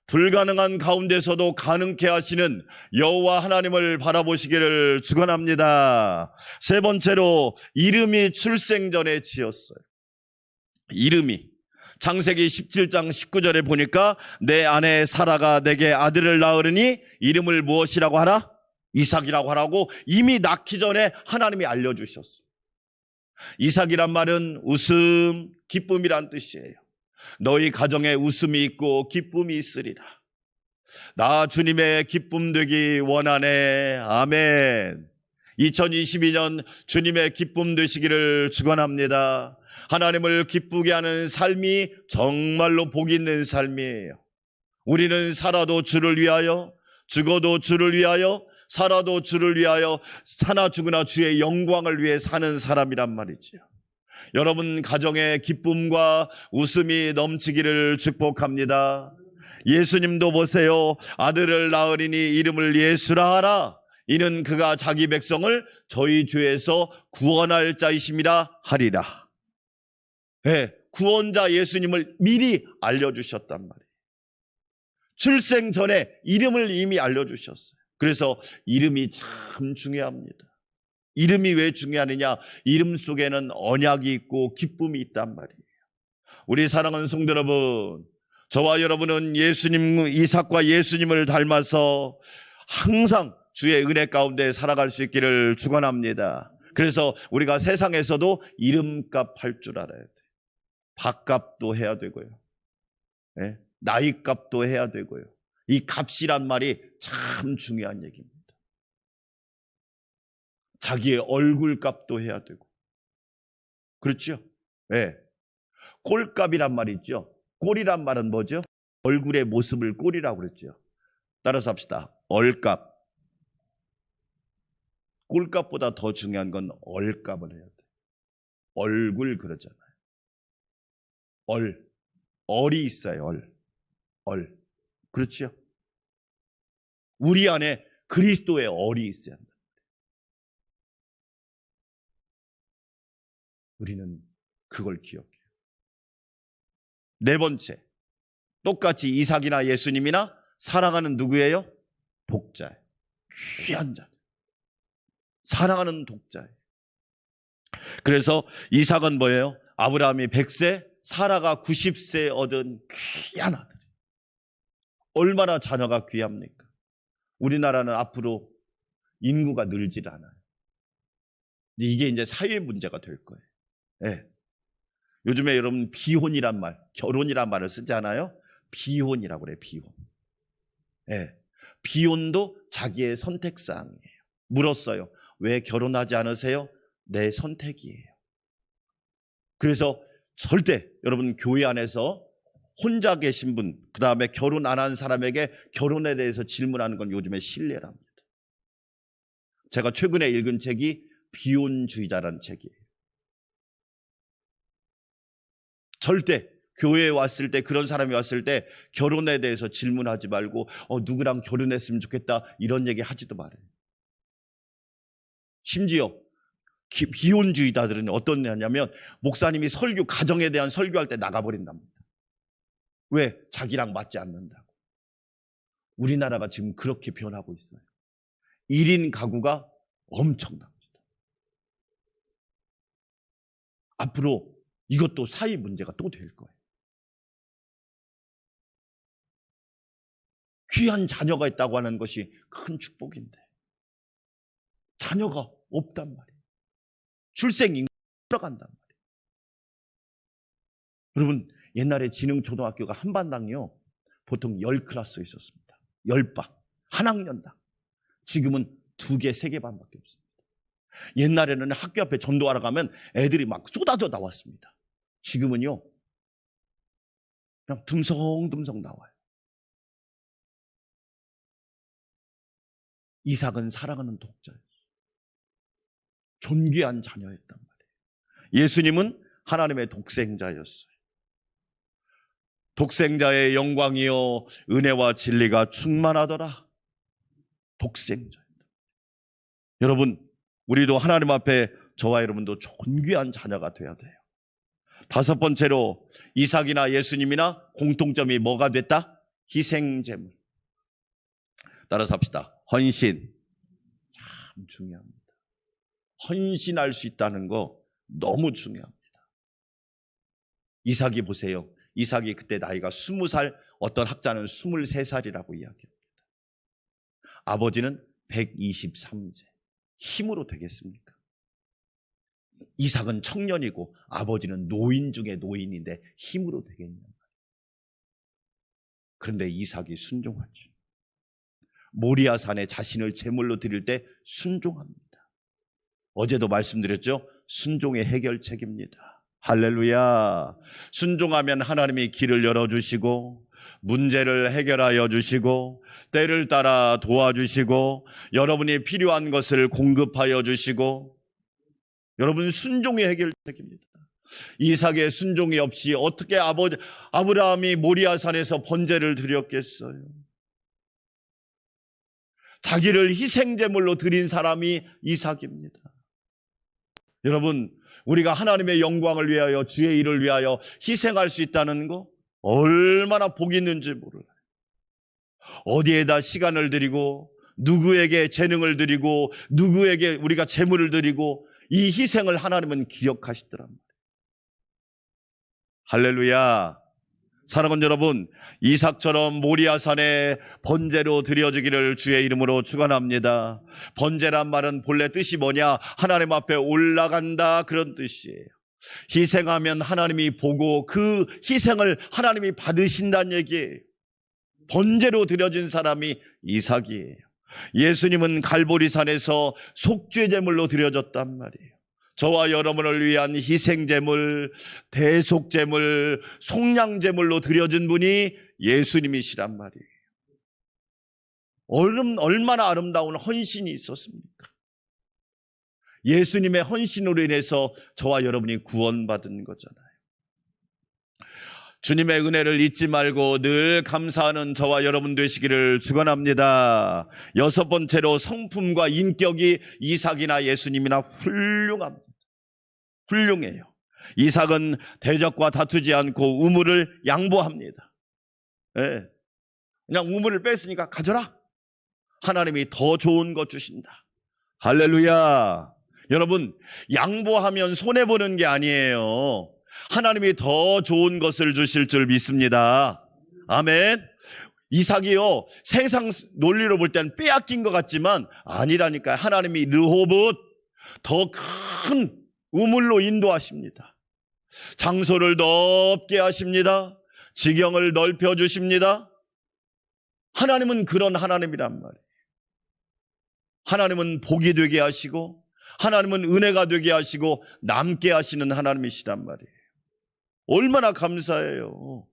불가능한 가운데서도 가능케 하시는 여호와 하나님을 바라보시기를 축원합니다. 세 번째로 이름이 출생 전에 지었어요. 이름이 창세기 17장 19절에 보니까 내 아내 사라가 내게 아들을 낳으리니 이름을 무엇이라고 하라? 이삭이라고 하라고 이미 낳기 전에 하나님이 알려주셨어요. 이삭이란 말은 웃음, 기쁨이란 뜻이에요. 너희 가정에 웃음이 있고 기쁨이 있으리라. 나 주님의 기쁨 되기 원하네. 아멘. 2022년 주님의 기쁨 되시기를 축원합니다. 하나님을 기쁘게 하는 삶이 정말로 복 있는 삶이에요. 우리는 살아도 주를 위하여, 죽어도 주를 위하여, 살아도 주를 위하여, 사나 죽으나 주의 영광을 위해 사는 사람이란 말이죠. 여러분 가정에 기쁨과 웃음이 넘치기를 축복합니다. 예수님도 보세요. 아들을 낳으리니 이름을 예수라 하라. 이는 그가 자기 백성을 저희 죄에서 구원할 자이심이라 하리라. 네, 구원자 예수님을 미리 알려주셨단 말이에요. 출생 전에 이름을 이미 알려주셨어요. 그래서 이름이 참 중요합니다. 이름이 왜 중요하느냐? 이름 속에는 언약이 있고 기쁨이 있단 말이에요. 우리 사랑하는 성도 여러분, 저와 여러분은 예수님, 이삭과 예수님을 닮아서 항상 주의 은혜 가운데 살아갈 수 있기를 축원합니다. 그래서 우리가 세상에서도 이름값 할 줄 알아야 돼요. 밥값도 해야 되고요. 네? 나이값도 해야 되고요. 이 값이란 말이 참 중요한 얘기입니다. 자기의 얼굴값도 해야 되고. 그렇죠? 네. 꼴값이란 말이 있죠. 꼴이란 말은 뭐죠? 얼굴의 모습을 꼴이라고 그랬죠. 따라서 합시다. 얼값. 꼴값보다 더 중요한 건 얼값을 해야 돼. 얼굴 그러잖아요. 얼이 있어요. 얼. 그렇죠? 우리 안에 그리스도의 얼이 있어야 한다. 우리는 그걸 기억해요. 네 번째, 똑같이 이삭이나 예수님이나 사랑하는 누구예요? 독자예요. 귀한 자. 사랑하는 독자예요. 그래서 이삭은 뭐예요? 아브라함이 100세, 사라가 90세 얻은 귀한 아들. 얼마나 자녀가 귀합니까? 우리나라는 앞으로 인구가 늘질 않아요. 이게 이제 사회 문제가 될 거예요. 네. 요즘에 여러분 비혼이란 말, 결혼이란 말을 쓰지 않아요? 비혼이라고 그래요. 비혼. 네. 비혼도 자기의 선택사항이에요. 물었어요. 왜 결혼하지 않으세요? 내 선택이에요. 그래서 절대 여러분 교회 안에서 혼자 계신 분, 그 다음에 결혼 안 한 사람에게 결혼에 대해서 질문하는 건 요즘에 신뢰랍니다. 제가 최근에 읽은 책이 비혼주의자라는 책이에요. 절대 교회에 왔을 때, 그런 사람이 왔을 때 결혼에 대해서 질문하지 말고 누구랑 결혼했으면 좋겠다 이런 얘기 하지도 말아요. 심지어 비혼주의자들은 어떤 애냐면 목사님이 가정에 대한 설교할 때 나가버린답니다. 왜? 자기랑 맞지 않는다고. 우리나라가 지금 그렇게 변하고 있어요. 1인 가구가 엄청납니다. 앞으로 이것도 사회 문제가 또 될 거예요. 귀한 자녀가 있다고 하는 것이 큰 축복인데 자녀가 없단 말이에요. 출생인구가 들어간단 말이에요. 여러분 옛날에 지능초등학교가 한 반당요 보통 10클래스 있었습니다. 10반 한 학년당. 지금은 2개, 3개 반밖에 없습니다. 옛날에는 학교 앞에 전도하러 가면 애들이 막 쏟아져 나왔습니다. 지금은요 그냥 듬성듬성 나와요. 이삭은 사랑하는 독자였어요. 존귀한 자녀였단 말이에요. 예수님은 하나님의 독생자였어요. 독생자의 영광이요 은혜와 진리가 충만하더라. 독생자. 여러분, 우리도 하나님 앞에 저와 여러분도 존귀한 자녀가 되어야 돼요. 다섯 번째로 이삭이나 예수님이나 공통점이 뭐가 됐다? 희생제물. 따라서 합시다. 헌신. 참 중요합니다. 헌신할 수 있다는 거 너무 중요합니다. 이삭이 보세요. 이삭이 그때 나이가 20살, 어떤 학자는 23살이라고 이야기합니다. 아버지는 123세. 힘으로 되겠습니까? 이삭은 청년이고 아버지는 노인 중에 노인인데 힘으로 되겠냐. 그런데 이삭이 순종하죠. 모리아산에 자신을 제물로 드릴 때 순종합니다. 어제도 말씀드렸죠. 순종의 해결책입니다. 할렐루야. 순종하면 하나님이 길을 열어주시고 문제를 해결하여 주시고 때를 따라 도와주시고 여러분이 필요한 것을 공급하여 주시고, 여러분 순종의 해결책입니다. 이삭의 순종이 없이 어떻게 아브라함이 모리아산에서 번제를 드렸겠어요? 자기를 희생제물로 드린 사람이 이삭입니다. 여러분, 우리가 하나님의 영광을 위하여 주의 일을 위하여 희생할 수 있다는 거 얼마나 복이 있는지 몰라요. 어디에다 시간을 드리고 누구에게 재능을 드리고 누구에게 우리가 재물을 드리고 이 희생을 하나님은 기억하시더란 말이에요. 할렐루야. 사랑하는 여러분, 이삭처럼 모리아산에 번제로 드려지기를 주의 이름으로 축원합니다. 번제란 말은 본래 뜻이 뭐냐? 하나님 앞에 올라간다, 그런 뜻이에요. 희생하면 하나님이 보고 그 희생을 하나님이 받으신다는 얘기예요. 번제로 드려진 사람이 이삭이에요. 예수님은 갈보리산에서 속죄제물로 드려졌단 말이에요. 저와 여러분을 위한 희생제물, 대속제물, 속량제물로 드려진 분이 예수님이시란 말이에요. 얼마나 아름다운 헌신이 있었습니까? 예수님의 헌신으로 인해서 저와 여러분이 구원받은 거잖아요. 주님의 은혜를 잊지 말고 늘 감사하는 저와 여러분 되시기를 축원합니다. 여섯 번째로 성품과 인격이 이삭이나 예수님이나 훌륭해요. 이삭은 대적과 다투지 않고 우물을 양보합니다. 네. 그냥 우물을 뺐으니까 가져라. 하나님이 더 좋은 것 주신다. 할렐루야. 여러분, 양보하면 손해보는 게 아니에요. 하나님이 더 좋은 것을 주실 줄 믿습니다. 아멘. 이삭이요, 세상 논리로 볼 때는 빼앗긴 것 같지만 아니라니까요. 하나님이 르호봇 더 큰 우물로 인도하십니다. 장소를 넓게 하십니다. 지경을 넓혀주십니다. 하나님은 그런 하나님이란 말이에요. 하나님은 복이 되게 하시고 하나님은 은혜가 되게 하시고 남게 하시는 하나님이시란 말이에요. 얼마나 감사해요.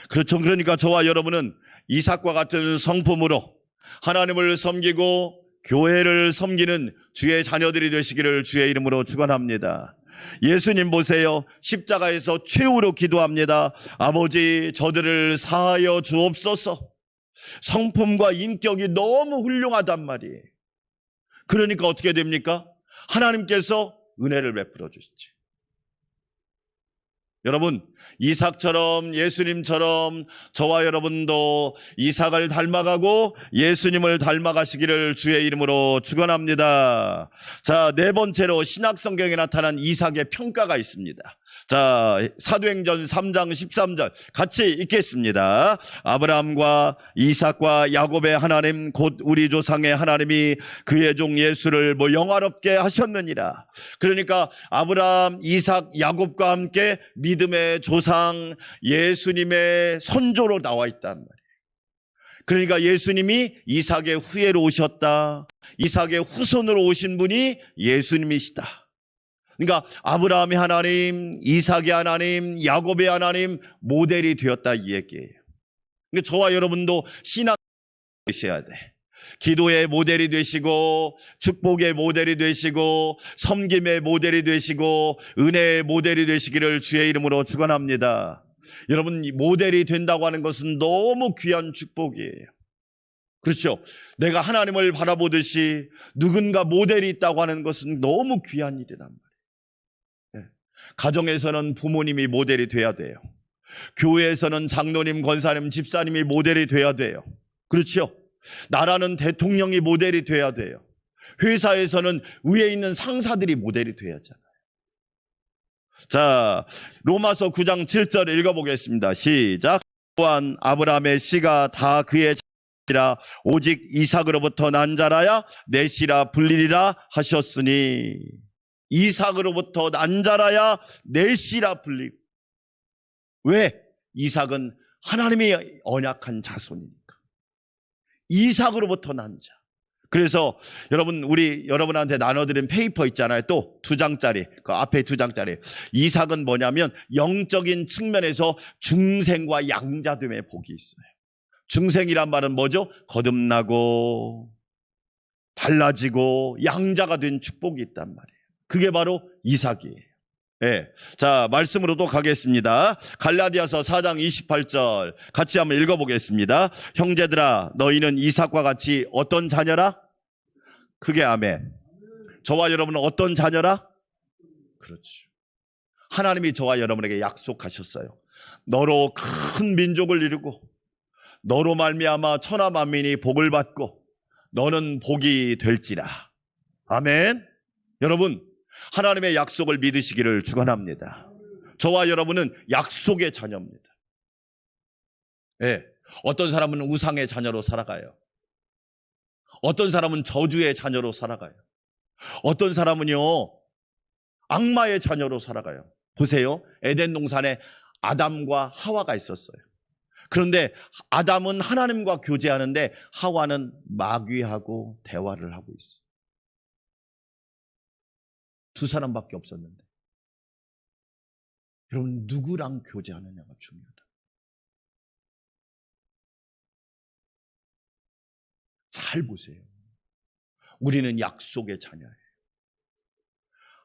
그렇죠. 그러니까 저와 여러분은 이삭과 같은 성품으로 하나님을 섬기고 교회를 섬기는 주의 자녀들이 되시기를 주의 이름으로 축원합니다. 예수님 보세요. 십자가에서 최후로 기도합니다. 아버지, 저들을 사하여 주옵소서. 성품과 인격이 너무 훌륭하단 말이에요. 그러니까 어떻게 됩니까? 하나님께서 은혜를 베풀어 주시지. 여러분, 이삭처럼 예수님처럼 저와 여러분도 이삭을 닮아가고 예수님을 닮아가시기를 주의 이름으로 축원합니다. 자, 네 번째로 신약 성경에 나타난 이삭의 평가가 있습니다. 자, 사도행전 3장 13절 같이 읽겠습니다. 아브라함과 이삭과 야곱의 하나님 곧 우리 조상의 하나님이 그의 종 예수를 영화롭게 하셨느니라. 그러니까 아브라함, 이삭, 야곱과 함께 믿음의 조상 예수님의 선조로 나와 있단 말이에요. 그러니까 예수님이 이삭의 후예로 오셨다. 이삭의 후손으로 오신 분이 예수님이시다. 그러니까 아브라함의 하나님, 이삭의 하나님, 야곱의 하나님 모델이 되었다, 이 얘기예요. 그러니까 저와 여러분도 신앙 되셔야 돼. 기도의 모델이 되시고 축복의 모델이 되시고 섬김의 모델이 되시고 은혜의 모델이 되시기를 주의 이름으로 축원합니다. 여러분, 이 모델이 된다고 하는 것은 너무 귀한 축복이에요. 그렇죠? 내가 하나님을 바라보듯이 누군가 모델이 있다고 하는 것은 너무 귀한 일이란 말이에요. 가정에서는 부모님이 모델이 돼야 돼요. 교회에서는 장로님, 권사님, 집사님이 모델이 돼야 돼요. 그렇죠? 나라는 대통령이 모델이 돼야 돼요. 회사에서는 위에 있는 상사들이 모델이 돼야 하잖아요. 자, 로마서 9장 7절 읽어보겠습니다. 시작. 또한 아브라함의 씨가 다 그의 자라 오직 이삭으로부터 난 자라야 내 씨라 불리리라 하셨으니, 이삭으로부터 난 자라야 내 씨라 불리. 왜? 이삭은 하나님이 언약한 자손이니까. 이삭으로부터 난 자. 그래서 여러분, 우리 여러분한테 나눠드린 페이퍼 있잖아요. 또 2장짜리, 그 앞에 2장짜리. 이삭은 뭐냐면 영적인 측면에서 중생과 양자됨의 복이 있어요. 중생이란 말은 뭐죠? 거듭나고 달라지고 양자가 된 축복이 있단 말이에요. 그게 바로 이삭이에요. 네. 자, 말씀으로도 가겠습니다. 갈라디아서 4장 28절 같이 한번 읽어보겠습니다. 형제들아, 너희는 이삭과 같이 어떤 자녀라? 그게 아멘. 저와 여러분은 어떤 자녀라? 그렇죠. 하나님이 저와 여러분에게 약속하셨어요. 너로 큰 민족을 이루고 너로 말미암아 천하 만민이 복을 받고 너는 복이 될지라. 아멘. 여러분, 하나님의 약속을 믿으시기를 축원합니다. 저와 여러분은 약속의 자녀입니다. 네. 어떤 사람은 우상의 자녀로 살아가요. 어떤 사람은 저주의 자녀로 살아가요. 어떤 사람은요, 악마의 자녀로 살아가요. 보세요. 에덴 동산에 아담과 하와가 있었어요. 그런데 아담은 하나님과 교제하는데 하와는 마귀하고 대화를 하고 있어요. 두 사람밖에 없었는데, 여러분, 누구랑 교제하느냐가 중요하다. 잘 보세요. 우리는 약속의 자녀예요.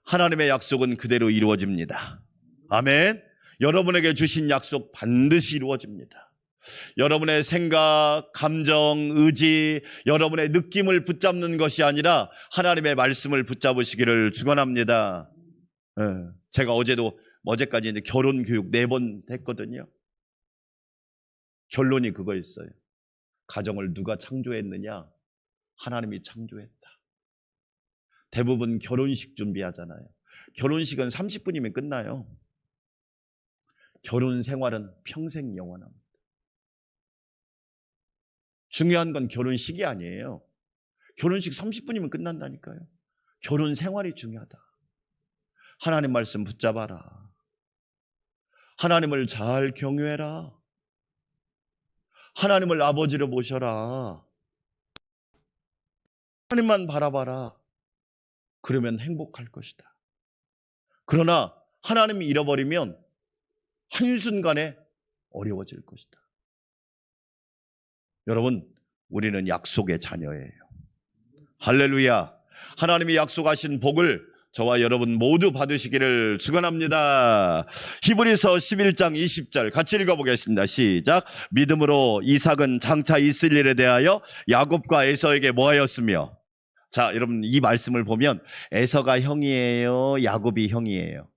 하나님의 약속은 그대로 이루어집니다. 아멘. 여러분에게 주신 약속 반드시 이루어집니다. 여러분의 생각, 감정, 의지, 여러분의 느낌을 붙잡는 것이 아니라 하나님의 말씀을 붙잡으시기를 축원합니다. 제가 어제까지 이제 결혼 교육 4번 했거든요. 결론이 그거였어요. 가정을 누가 창조했느냐? 하나님이 창조했다. 대부분 결혼식 준비하잖아요. 결혼식은 30분이면 끝나요. 결혼 생활은 평생 영원합니다. 중요한 건 결혼식이 아니에요. 결혼식 30분이면 끝난다니까요. 결혼 생활이 중요하다. 하나님 말씀 붙잡아라. 하나님을 잘 경외해라. 하나님을 아버지로 모셔라. 하나님만 바라봐라. 그러면 행복할 것이다. 그러나 하나님이 잃어버리면 한순간에 어려워질 것이다. 여러분, 우리는 약속의 자녀예요. 할렐루야. 하나님이 약속하신 복을 저와 여러분 모두 받으시기를 축원합니다. 히브리서 11장 20절 같이 읽어보겠습니다. 시작. 믿음으로 이삭은 장차 있을 일에 대하여 야곱과 에서에게 뭐하였으며. 자, 여러분, 이 말씀을 보면 에서가 형이에요, 야곱이 형이에요.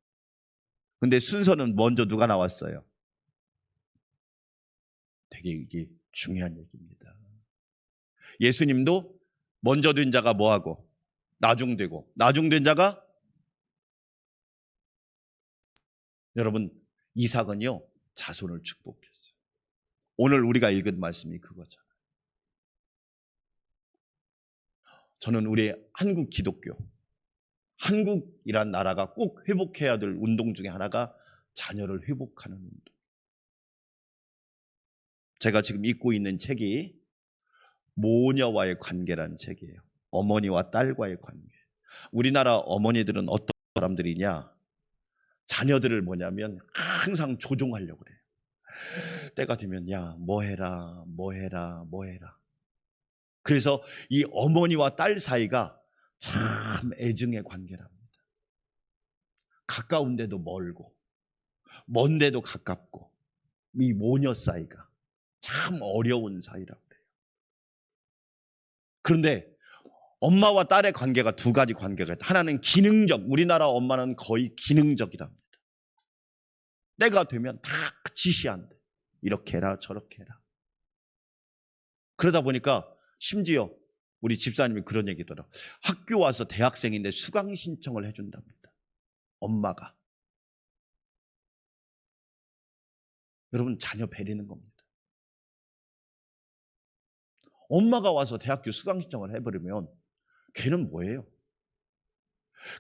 근데 순서는 먼저 누가 나왔어요? 되게 이게 중요한 얘기입니다. 예수님도 먼저 된 자가 뭐하고 나중되고 나중된 자가, 여러분, 이삭은요 자손을 축복했어요. 오늘 우리가 읽은 말씀이 그거잖아요. 저는 우리 한국 기독교, 한국이란 나라가 꼭 회복해야 될 운동 중에 하나가 자녀를 회복하는 운동. 제가 지금 읽고 있는 책이 모녀와의 관계라는 책이에요. 어머니와 딸과의 관계. 우리나라 어머니들은 어떤 사람들이냐? 자녀들을 뭐냐면 항상 조종하려고 그래요. 때가 되면 야, 뭐 해라. 그래서 이 어머니와 딸 사이가 참 애증의 관계랍니다. 가까운데도 멀고 먼데도 가깝고 이 모녀 사이가 참 어려운 사이라고 그래요. 그런데 엄마와 딸의 관계가 두 가지 관계가 있다. 하나는 기능적, 우리나라 엄마는 거의 기능적이랍니다. 때가 되면 다 지시한대. 이렇게 해라 저렇게 해라. 그러다 보니까 심지어 우리 집사님이 그런 얘기더라고요. 학교 와서 대학생인데 수강 신청을 해준답니다. 엄마가. 여러분, 자녀 배리는 겁니다. 엄마가 와서 대학교 수강 신청을 해버리면 걔는 뭐예요?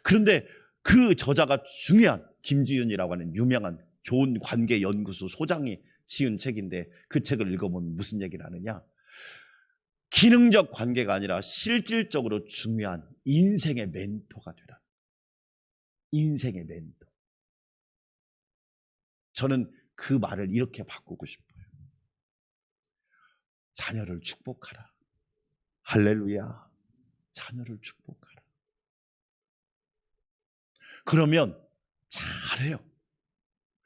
그런데 그 저자가 중요한 김지윤이라고 하는 유명한 좋은 관계 연구소 소장이 지은 책인데 그 책을 읽어보면 무슨 얘기를 하느냐? 기능적 관계가 아니라 실질적으로 중요한 인생의 멘토가 되라. 인생의 멘토. 저는 그 말을 이렇게 바꾸고 싶어요. 자녀를 축복하라. 할렐루야. 자녀를 축복하라. 그러면 잘해요.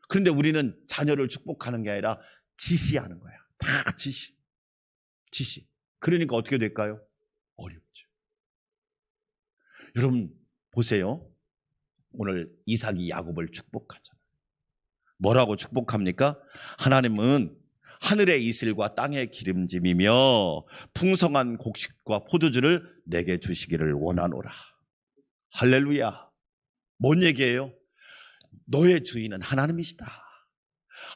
그런데 우리는 자녀를 축복하는 게 아니라 지시하는 거야. 다 지시. 그러니까 어떻게 될까요? 어렵죠. 여러분 보세요. 오늘 이삭이 야곱을 축복하잖아요. 뭐라고 축복합니까? 하나님은 하늘의 이슬과 땅의 기름짐이며 풍성한 곡식과 포도주를 내게 주시기를 원하노라. 할렐루야. 뭔 얘기예요? 너의 주인은 하나님이시다.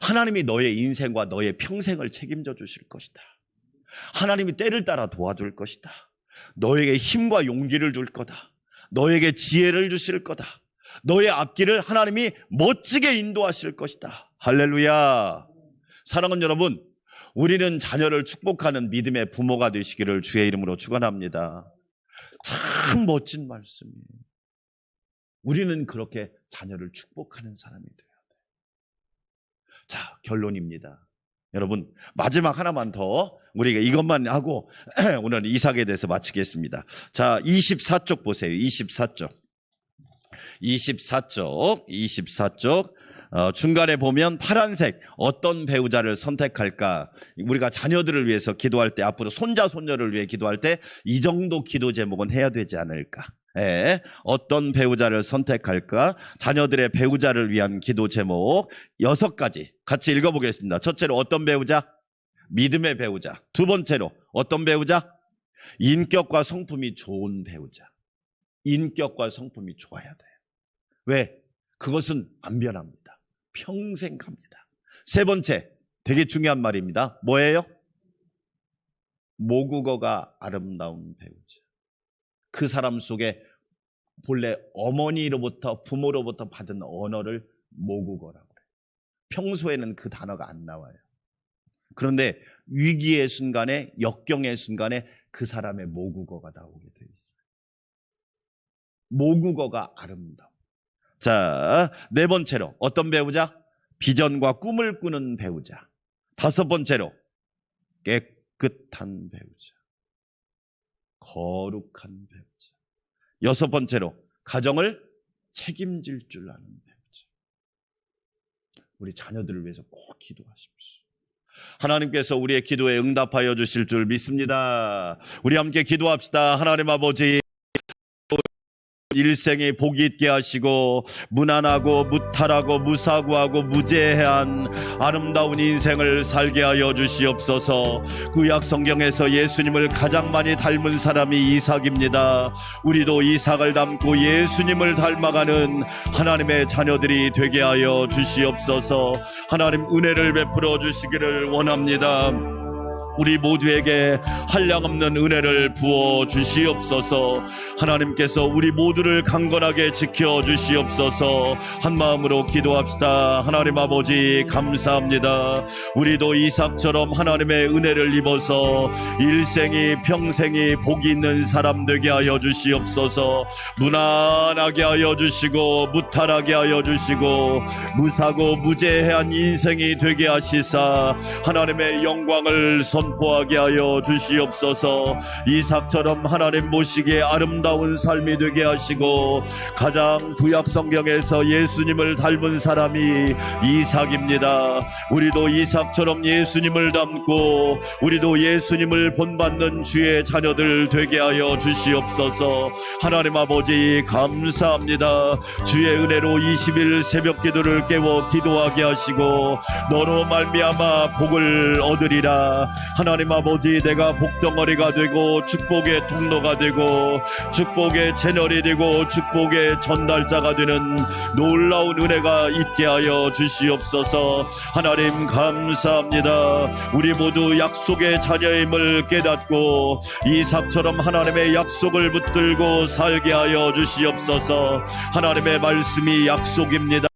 하나님이 너의 인생과 너의 평생을 책임져 주실 것이다. 하나님이 때를 따라 도와줄 것이다. 너에게 힘과 용기를 줄 거다. 너에게 지혜를 주실 거다. 너의 앞길을 하나님이 멋지게 인도하실 것이다. 할렐루야. 사랑하는 여러분, 우리는 자녀를 축복하는 믿음의 부모가 되시기를 주의 이름으로 축원합니다. 참 멋진 말씀이에요. 우리는 그렇게 자녀를 축복하는 사람이 되어야 돼요. 자, 결론입니다. 여러분, 마지막 하나만 더 우리가 이것만 하고 오늘 이삭에 대해서 마치겠습니다. 자, 24쪽 보세요. 24쪽. 중간에 보면 파란색 어떤 배우자를 선택할까? 우리가 자녀들을 위해서 기도할 때, 앞으로 손자 손녀를 위해 기도할 때 이 정도 기도 제목은 해야 되지 않을까? 어떤 배우자를 선택할까? 자녀들의 배우자를 위한 기도 제목 6가지 같이 읽어보겠습니다. 첫째로 어떤 배우자? 믿음의 배우자. 두 번째로 어떤 배우자? 인격과 성품이 좋은 배우자. 인격과 성품이 좋아야 돼요. 왜? 그것은 안 변합니다. 평생 갑니다. 세 번째, 되게 중요한 말입니다. 뭐예요? 모국어가 아름다운 배우자. 그 사람 속에 본래 어머니로부터, 부모로부터 받은 언어를 모국어라고 해요. 평소에는 그 단어가 안 나와요. 그런데 위기의 순간에, 역경의 순간에 그 사람의 모국어가 나오게 돼 있어요. 모국어가 아름다워. 자, 네 번째로 어떤 배우자? 비전과 꿈을 꾸는 배우자. 다섯 번째로 깨끗한 배우자. 거룩한 배우자. 여섯 번째로 가정을 책임질 줄 아는 배우자. 우리 자녀들을 위해서 꼭 기도하십시오. 하나님께서 우리의 기도에 응답하여 주실 줄 믿습니다. 우리 함께 기도합시다. 하나님 아버지, 일생에 복이 있게 하시고 무난하고 무탈하고 무사고하고 무죄한 아름다운 인생을 살게 하여 주시옵소서. 구약 성경에서 예수님을 가장 많이 닮은 사람이 이삭입니다. 우리도 이삭을 닮고 예수님을 닮아가는 하나님의 자녀들이 되게 하여 주시옵소서. 하나님 은혜를 베풀어 주시기를 원합니다. 우리 모두에게 한량없는 은혜를 부어 주시옵소서. 하나님께서 우리 모두를 강건하게 지켜 주시옵소서. 한마음으로 기도합시다. 하나님 아버지 감사합니다. 우리도 이삭처럼 하나님의 은혜를 입어서 일생이 평생이 복이 있는 사람 되게 하여 주시옵소서. 무난하게 하여 주시고 무탈하게 하여 주시고 무사고 무죄한 인생이 되게 하시사 하나님의 영광을 선포하게 하여 주시옵소서. 이삭처럼 하나님 보시기에 아름다운 삶이 되게 하시고, 가장 구약 성경에서 예수님을 닮은 사람이 이삭입니다. 우리도 이삭처럼 예수님을 닮고 우리도 예수님을 본받는 주의 자녀들 되게 하여 주시옵소서. 하나님 아버지 감사합니다. 주의 은혜로 20일 새벽 기도를 깨워 기도하게 하시고 너로 말미암아 복을 얻으리라. 하나님 아버지, 내가 복덩어리가 되고 축복의 통로가 되고 축복의 채널이 되고 축복의 전달자가 되는 놀라운 은혜가 있게 하여 주시옵소서. 하나님 감사합니다. 우리 모두 약속의 자녀임을 깨닫고 이삭처럼 하나님의 약속을 붙들고 살게 하여 주시옵소서. 하나님의 말씀이 약속입니다.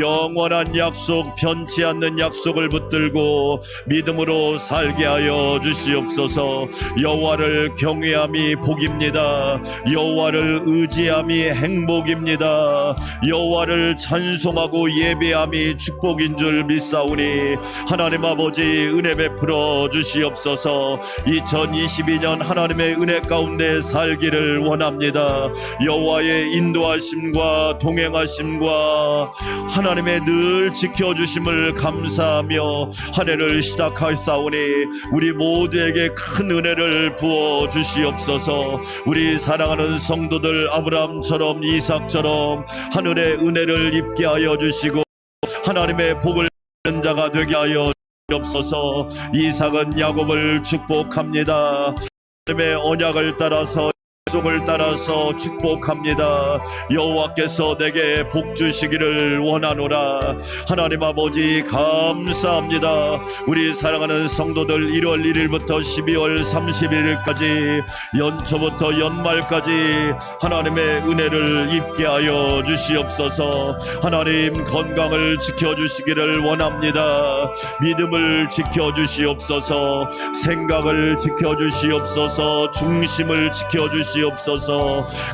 영원한 약속, 변치 않는 약속을 붙들고 믿음으로 살게 하여 주시옵소서. 여호와를 경외함이 복입니다. 여호와를 의지함이 행복입니다. 여호와를 찬송하고 예배함이 축복인 줄 믿사오니 하나님 아버지 은혜 베풀어 주시옵소서. 2022년 하나님의 은혜 가운데 살기를 원합니다. 여호와의 인도하심과 동행하심과 하나님의 늘 지켜주심을 감사하며 한 해를 시작하였사오니 우리 모두에게 큰 은혜를 부어 주시옵소서. 우리 사랑하는 성도들 아브라함처럼 이삭처럼 하늘의 은혜를 입게 하여 주시고 하나님의 복을 받는 자가 되게 하여 주옵소서. 이삭은 야곱을 축복합니다. 하나님의 언약을 따라서 약속을 따라서 축복합니다. 여호와께서 내게 복 주시기를 원하노라. 하나님 아버지 감사합니다. 우리 사랑하는 성도들 1월 1일부터 12월 31일까지 연초부터 연말까지 하나님의 은혜를 입게 하여 주시옵소서. 하나님 건강을 지켜주시기를 원합니다. 믿음을 지켜주시옵소서. 생각을 지켜주시옵소서. 중심을 지켜주시옵소서.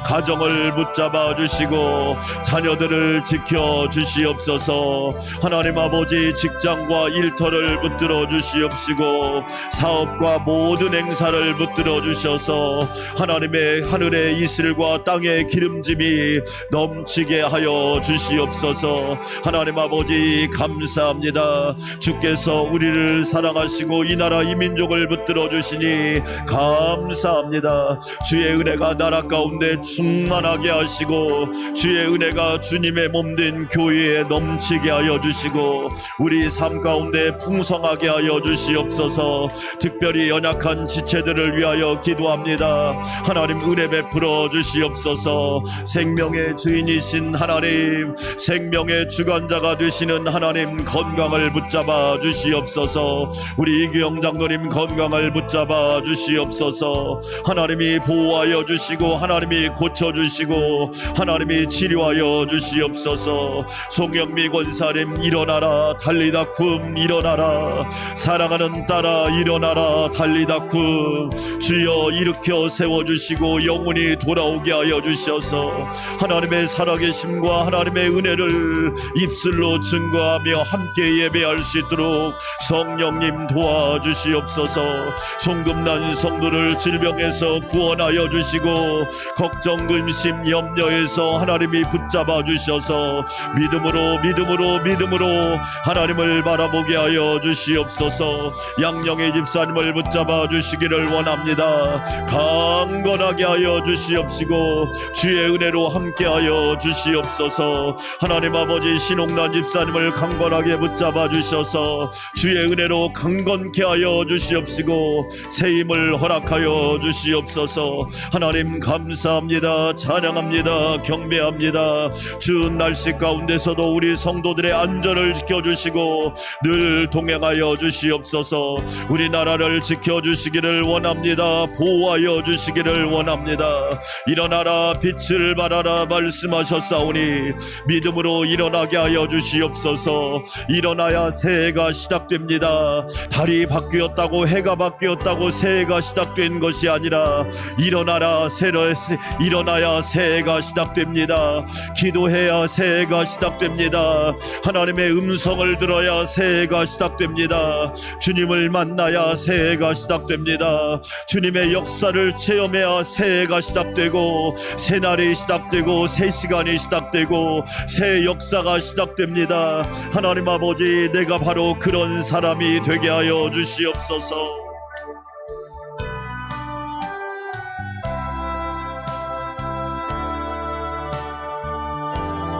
가정을 붙잡아 주시고 자녀들을 지켜 주시옵소서. 하나님 아버지 직장과 일터를 붙들어 주시옵시고 사업과 모든 행사를 붙들어 주셔서 하나님의 하늘의 이슬과 땅의 기름짐이 넘치게 하여 주시옵소서. 하나님 아버지 감사합니다. 주께서 우리를 사랑하시고 이 나라 이 민족을 붙들어 주시니 감사합니다. 주의 은혜가 나라 가운데 충만하게 하시고 주의 은혜가 주님의 몸된 교회에 넘치게 하여 주시고 우리 삶 가운데 풍성하게 하여 주시옵소서. 특별히 연약한 지체들을 위하여 기도합니다. 하나님 은혜 베풀어 주시옵소서. 생명의 주인이신 하나님, 생명의 주관자가 되시는 하나님 건강을 붙잡아 주시옵소서. 우리 이규영 장로님 건강을 붙잡아 주시옵소서. 하나님이 보호하여 주시고 하나님이 고쳐주시고 하나님이 치료하여 주시옵소서. 송영미 권사님 일어나라 달리다쿰 일어나라. 사랑하는 딸아 일어나라 달리다쿰. 주여 일으켜 세워주시고 영혼이 돌아오게 하여 주셔서 하나님의 살아계심과 하나님의 은혜를 입술로 증거하며 함께 예배할 수 있도록 성령님 도와주시옵소서. 송금난 성도를 질병에서 구원하여 주시고 걱정 근심 염려에서 하나님이 붙잡아 주셔서 믿음으로 하나님을 바라보게 하여 주시옵소서. 양령의 집사님을 붙잡아 주시기를 원합니다. 강건하게 하여 주시옵시고 주의 은혜로 함께 하여 주시옵소서. 하나님 아버지 신옥란 집사님을 강건하게 붙잡아 주셔서 주의 은혜로 강건케 하여 주시옵시고 새 힘을 허락하여 주시옵소서. 하나님 감사합니다. 찬양합니다. 경배합니다. 추운 날씨 가운데서도 우리 성도들의 안전을 지켜주시고 늘 동행하여 주시옵소서. 우리나라를 지켜주시기를 원합니다. 보호하여 주시기를 원합니다. 일어나라 빛을 발하라 말씀하셨사오니 믿음으로 일어나게 하여 주시옵소서. 일어나야 새해가 시작됩니다. 달이 바뀌었다고 해가 바뀌었다고 새해가 시작된 것이 아니라 일어나라 일어나야 새해가 시작됩니다. 기도해야 새해가 시작됩니다. 하나님의 음성을 들어야 새해가 시작됩니다. 주님을 만나야 새해가 시작됩니다. 주님의 역사를 체험해야 새해가 시작되고, 새날이 시작되고, 새 시간이 시작되고, 새 역사가 시작됩니다. 하나님 아버지, 내가 바로 그런 사람이 되게 하여 주시옵소서.